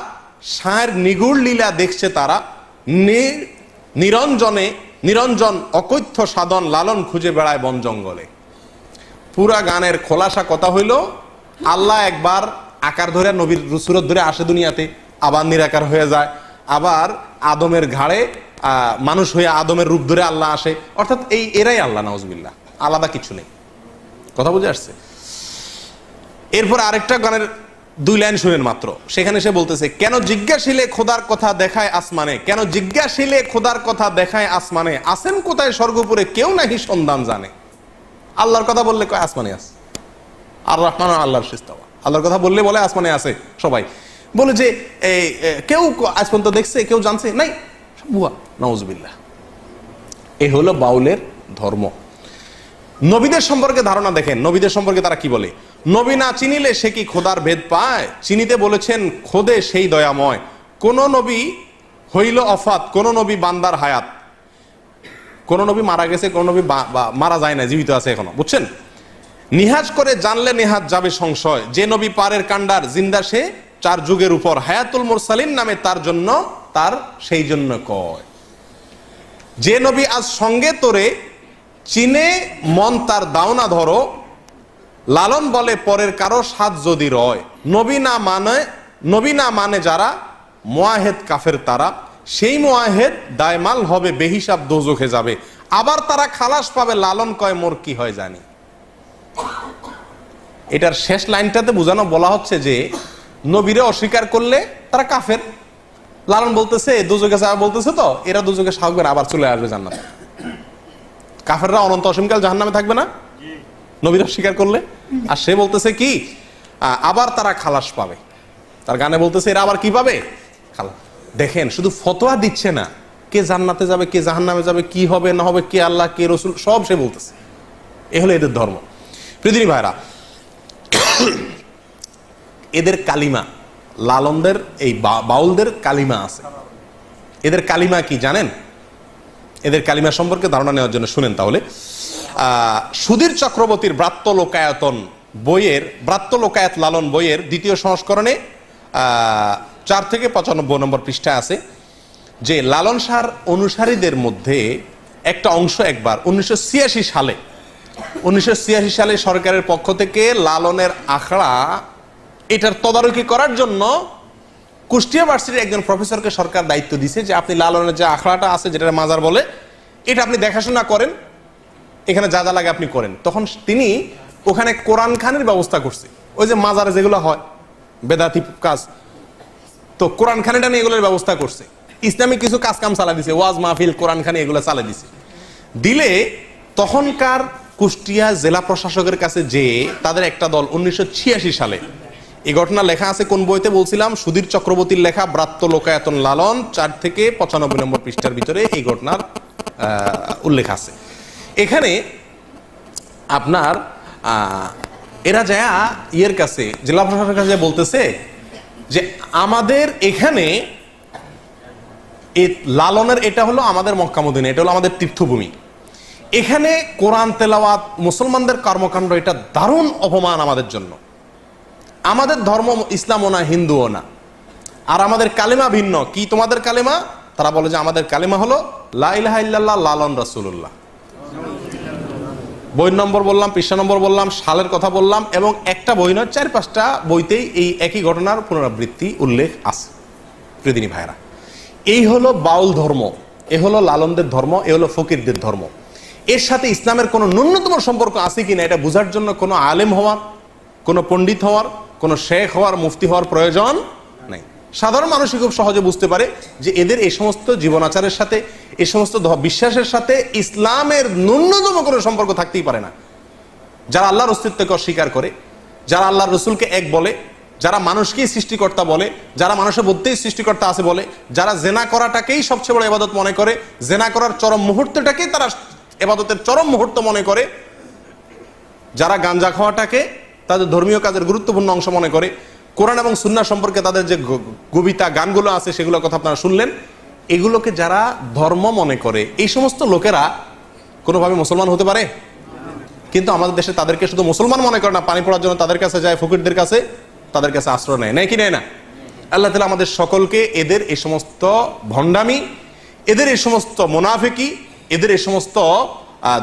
সায়ের নিগুড় লীলা দেখছে তারা, নিরঞ্জন অকথ্য সাধন, লালন খুঁজে বেড়ায় বন জঙ্গলে। পুরা গানের খোলাসা কথা হইল, আল্লাহ একবার আকার ধরে নবীর সুরত ধরে আসে দুনিয়াতে, আবার নিরাকার হয়ে যায়, আবার আদমের ঘাড়ে মানুষ হয়ে আদমের রূপ ধরে আল্লাহ আসে। অর্থাৎ এরাই আল্লাহ। নাউজুবিল্লাহ। আলাদা কিছু নেই। কথা বুঝে আসছে? এরপর আরেকটা গানের 2 লাইন শুনেন মাত্র। সেখানে সে বলতেছে, কেন জিজ্ঞাসিলে খোদার কথা দেখায় আসমানে, কেন জিজ্ঞাসিলে খোদার কথা দেখায় আসমানে, আসেন কোথায় স্বর্গপুরে কেউ নাহি সন্ধান জানে। আল্লাহর কথা বললে কয় আসমানে আছে, আর রহমান আল্লাহর সিস্তাওয়া। আল্লাহর কথা বললে বলে আসমানে আছে সবাই, বলে যে কেউ আজ পর্যন্ত দেখছে, কেউ জানছে নাই, বুয়া। নাউজুবিল্লাহ। এ হলো বাউলের ধর্ম। নবীদের সম্পর্কে ধারণা দেখেন, নবীদের সম্পর্কে তারা কি বলে? নবী না চিনিলে সে কি খোদার ভেদ পায়, চিনিতে বলেছেন খোদে সেই দয়াময়, কোন নবী হইল অফাত, কোন নবী বান্দার হায়াত, কোন নবী মারা গেছে, কোন নবী মারা যায় না, জীবিত আছে এখনো। বুঝছেন? নিহাজ করে জানলে নেহাজ যাবে সংশয়, যে নবী পারের কান্ডার জিন্দা সে 4 যুগের উপর, হায়াতুল মুরসালিন নামে তার জন্য, তার সেই জন্য কয়। যে নবী আজ সঙ্গে তোরে চিনে মন তার দাওনা ধরো, লালন বলে পরের কারো সাথ যদি রয়, নবী না মানে যারা মুয়াহেদ কাফের তারা, সেই মুয়াহেদ দায়মাল হবে বেহিসাব দোজখে যাবে। আবার তারা খালাস পাবে, লালন কয় মোর কি হয় জানি। এটার শেষ লাইনটাতে বোঝানো বলা হচ্ছে যে নবীরে অস্বীকার করলে তারা কাফের। লালন বলতেছে দুজকে যাওয়া বলতেছে, তো এরা দুজকে সাহবেন আবার চলে আসবে জান্নাতে। কাফেররা অনন্ত অসীমকাল জাহান্নামে থাকবে না নবীর অস্বীকার করলে। আর সে বলতেছে কি আবার তারা খালাস পাবে। তার গানে বলতেছে এরা আবার কি পাবে, খালাস। দেখেন শুধু ফতোয়া দিচ্ছে না, কে জান্নাতে যাবে কে জাহান্নামে যাবে, কি হবে না হবে, কে আল্লাহ কে রসুল, সব সে বলতেছে। এ হলো এদের ধর্ম। পৃথিবী ভাইরা, এদের কালিমা, লালনদের এই বাউলদের কালিমা আছে। এদের কালিমা কি জানেন? এদের কালিমা সম্পর্কে ধারণা নেওয়ার জন্য শুনেন তাহলে। সুধীর চক্রবর্তীর ব্রাত্য লোকায়তন বইয়ের, ব্রাত্য লোকায়ত লালন বইয়ের 2য় সংস্করণে 4 থেকে 95 নম্বর পৃষ্ঠায় আছে যে লালন শাহর অনুসারীদের মধ্যে একটা অংশ একবার 1986 সালে সরকারের পক্ষ থেকে লালনের আখড়া এটার তদারকি করার জন্য কুষ্টিয়া ভার্সিটির একজন প্রফেসরকে সরকার দায়িত্ব দিয়েছে যে আপনি লালনের যে আখড়াটা আছে, যেটা মাজার বলে, এটা আপনি দেখাশোনা করেন, এখানে যা যা লাগে আপনি করেন। তখন তিনি ওখানে কোরআন খানের ব্যবস্থা করছে, ওই যে মাজারে যেগুলো হয় বেদাতি কাজ, তো কোরআন খানিটা নিয়ে এগুলোর ব্যবস্থা করছে। ইসলামিক কিছু কাজ কাম চালা দিছে, ওয়াজ মাহফিল কোরআন খানি এগুলো চালা দিছে। দিলে তখনকার কুষ্টিয়া জেলা প্রশাসকের কাছে যে তাদের একটা দল 1986 সালে, এই ঘটনা লেখা আছে কোন বইতে বলছিলাম, সুধীর চক্রবর্তীর লেখা ব্রাত্য লোকায়তন লালন 4 থেকে 95 নম্বর পৃষ্ঠার ভিতরে এই ঘটনার উল্লেখ আছে। এখানে আপনার এরা যায় ইয়ের কাছে, জেলা প্রশাসকের কাছে বলতেছে যে আমাদের এখানে লালনের এটা হলো আমাদের মক্কা মদিনা, এটা হলো আমাদের তীর্থভূমি, এখানে কোরআন তেলাওয়াত মুসলমানদের কর্মকাণ্ড এটা দারুণ অপমান আমাদের জন্য। আমাদের ধর্ম ইসলামও না হিন্দুও না, আর আমাদের কালেমা ভিন্ন। কি তোমাদের কালেমা? তারা বলে যে আমাদের কালেমা হলো লা ইলাহা ইল্লাল্লাহ লালন রাসূলুল্লাহ। বই নম্বর বললাম, পৃষ্ঠা নম্বর বললাম, সালের কথা বললাম, এবং একটা বই নয় 4-5টা বইতেই এই একই ঘটনার পুনরাবৃত্তি উল্লেখ আছে। প্রিয়দিনী ভাইরা, এই হলো বাউল ধর্ম, এ হলো লালনদের ধর্ম, এ হলো ফকিরদের ধর্ম। এর সাথে ইসলামের কোনো ন্যূনতম সম্পর্ক আছে কিনা এটা বোঝার জন্য কোনো আলেম হওয়ার, কোনো পণ্ডিত হওয়ার, কোনো শেখ হওয়ার, মুফতি হওয়ার প্রয়োজন নাই। সাধারণ মানুষই খুব সহজে বুঝতে পারে যে এদের এই সমস্ত জীবনাচারের সাথে, এই সমস্ত বিশ্বাসের সাথে ইসলামের ন্যূনতম কোনো সম্পর্ক থাকতেই পারে না। যারা আল্লাহর অস্তিত্বকে অস্বীকার করে, যারা আল্লাহর রসুলকে এক বলে, যারা মানুষকেই সৃষ্টিকর্তা বলে, যারা মানুষের মধ্যেই সৃষ্টিকর্তা আছে বলে, যারা জেনা করাটাকেই সবচেয়ে বড় ইবাদত মনে করে, জেনা করার চরম মুহূর্তটাকেই তারা ইবাদতের চরম মুহূর্ত মনে করে, যারা গাঞ্জা খাওয়াটাকে তাদের ধর্মীয় কাজের গুরুত্বপূর্ণ অংশ মনে করে, কোরআন এবং সুন্নাহ সম্পর্কে তাদের যে কবিতা গানগুলো আছে সেগুলোর কথা আপনারা শুনলেন, এগুলোকে যারা ধর্ম মনে করে, এই সমস্ত লোকেরা কোনোভাবে মুসলমান হতে পারে? কিন্তু আমাদের দেশে তাদেরকে শুধু মুসলমান মনে করে না, পানি পড়ার জন্য তাদের কাছে যায়, ফকিরদের কাছে, তাদের কাছে আশ্রয় নেয়, নেয় কি নেয় না? আল্লাহ তাআলা আমাদের সকলকে এদের এই সমস্ত ভণ্ডামি, এদের এই সমস্ত মুনাফিকি, এদের এই সমস্ত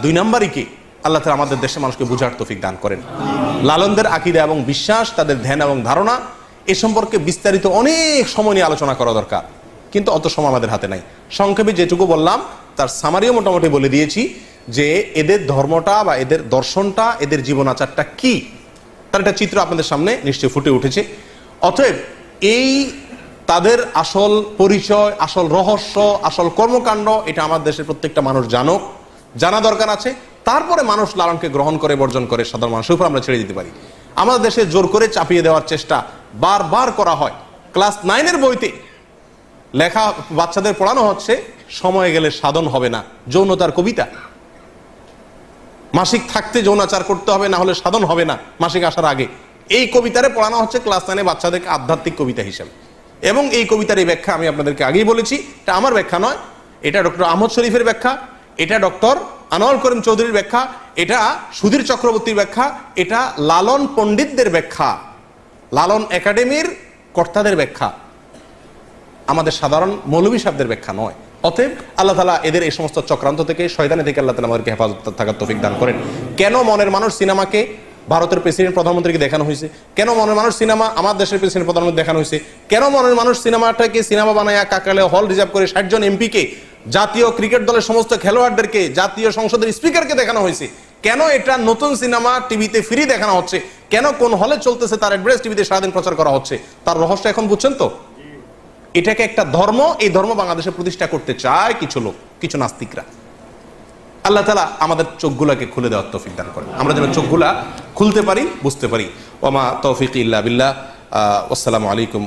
2 নাম্বারিকে আল্লাহ তাআলা আমাদের দেশের মানুষকে বুঝার তৌফিক দান করেন। লালনদের আকীদা এবং বিশ্বাস, তাদের ধ্যান এবং ধারণা এ সম্পর্কে বিস্তারিত অনেক সময় নিয়ে আলোচনা করা দরকার, কিন্তু অত সময় আমাদের হাতে নাই। সংক্ষেপে যেটুকু বললাম তার সামারিও মোটামুটি বলে দিয়েছি যে এদের ধর্মটা বা এদের দর্শনটা, এদের জীবনাচারটা কি, তার একটা চিত্র আপনাদের সামনে নিশ্চয়ই ফুটে উঠেছে। অতএব এই তাদের আসল পরিচয়, আসল রহস্য, আসল কর্মকাণ্ড এটা আমার দেশের প্রত্যেকটা মানুষ জানুক, জানা দরকার আছে। তারপরে মানুষ লালনকে গ্রহণ করে বর্জন করে সাধারণ মানুষের উপর আমরা ছেড়ে দিতে পারি। আমাদের দেশে জোর করে চাপিয়ে দেওয়ার চেষ্টা বারবার করা হয়। ক্লাস 9-এর বইতে লেখা বাচ্চাদের পড়ানো হচ্ছে সময় গেলে সাধন হবে না, যৌনতার কবিতা। মাসিক থাকতে যৌনাচার করতে হবে, না হলে সাধন হবে না মাসিক আসার আগে। এই কবিতারে পড়ানো হচ্ছে ক্লাস 9-এ বাচ্চাদেরকে আধ্যাত্মিক কবিতা হিসেবে। এবং এই কবিতার এই ব্যাখ্যা আমি আপনাদেরকে আগেই বলেছি, এটা আমার ব্যাখ্যা নয়, এটা ডক্টর আহমদ শরীফের ব্যাখ্যা, এটা ডক্টর আনোয়ার করিম চৌধুরীর ব্যাখ্যা, এটা সুধীর চক্রবর্তীর ব্যাখ্যা, এটা লালন পণ্ডিতদের ব্যাখ্যা, লালন একাডেমির কর্তাদের ব্যাখ্যা, আমাদের সাধারণ মৌলভী সাহেবদের ব্যাখ্যা নয়। অতএব আল্লাহ তাআলা এদের এই সমস্ত চক্রান্ত থেকে, শয়তানি থেকে আল্লাহ তাআলা আমাদেরকে হেফাজত থাকার তৌফিক দান করেন। কেন মনের মানুষ সিনেমাকে ভারতের প্রেসিডেন্ট প্রধানমন্ত্রীকে দেখানো হয়েছে? কেন মনের মানুষ সিনেমা আমার দেশের প্রেসিডেন্ট প্রধানমন্ত্রী দেখানো হয়েছে? কেন মনের মানুষ সিনেমাটাকে সিনেমা বানায় কাকালে হল রিজার্ভ করে 60 জন এমপিকে জাতীয় ক্রিকেট দলের সমস্ত খেলোয়াড়দেরকে, জাতীয় সংসদের স্পিকারকে দেখানো হয়েছে। কেন এটা নতুন সিনেমা টিভিতে ফ্রি দেখানো হচ্ছে, কেন কোন হলে চলতেছে তার অ্যাড্রেস টিভিতে সারাদিন প্রচার করা হচ্ছে, তার রহস্য এখন বুঝছেন তো? এটাকে একটা ধর্ম, এই ধর্ম বাংলাদেশে প্রতিষ্ঠা করতে চায় কিছু লোক, কিছু নাস্তিকরা। আল্লাহ তাআলা আমাদের চোখগুলাকে খুলে দেওয়ার তৌফিক দান করেন, আমরা যেন চোখগুলা খুলতে পারি, বুঝতে পারি। ওমা তৌফিক ইল্লা বিল্লাহ। আসসালামু আলাইকুম।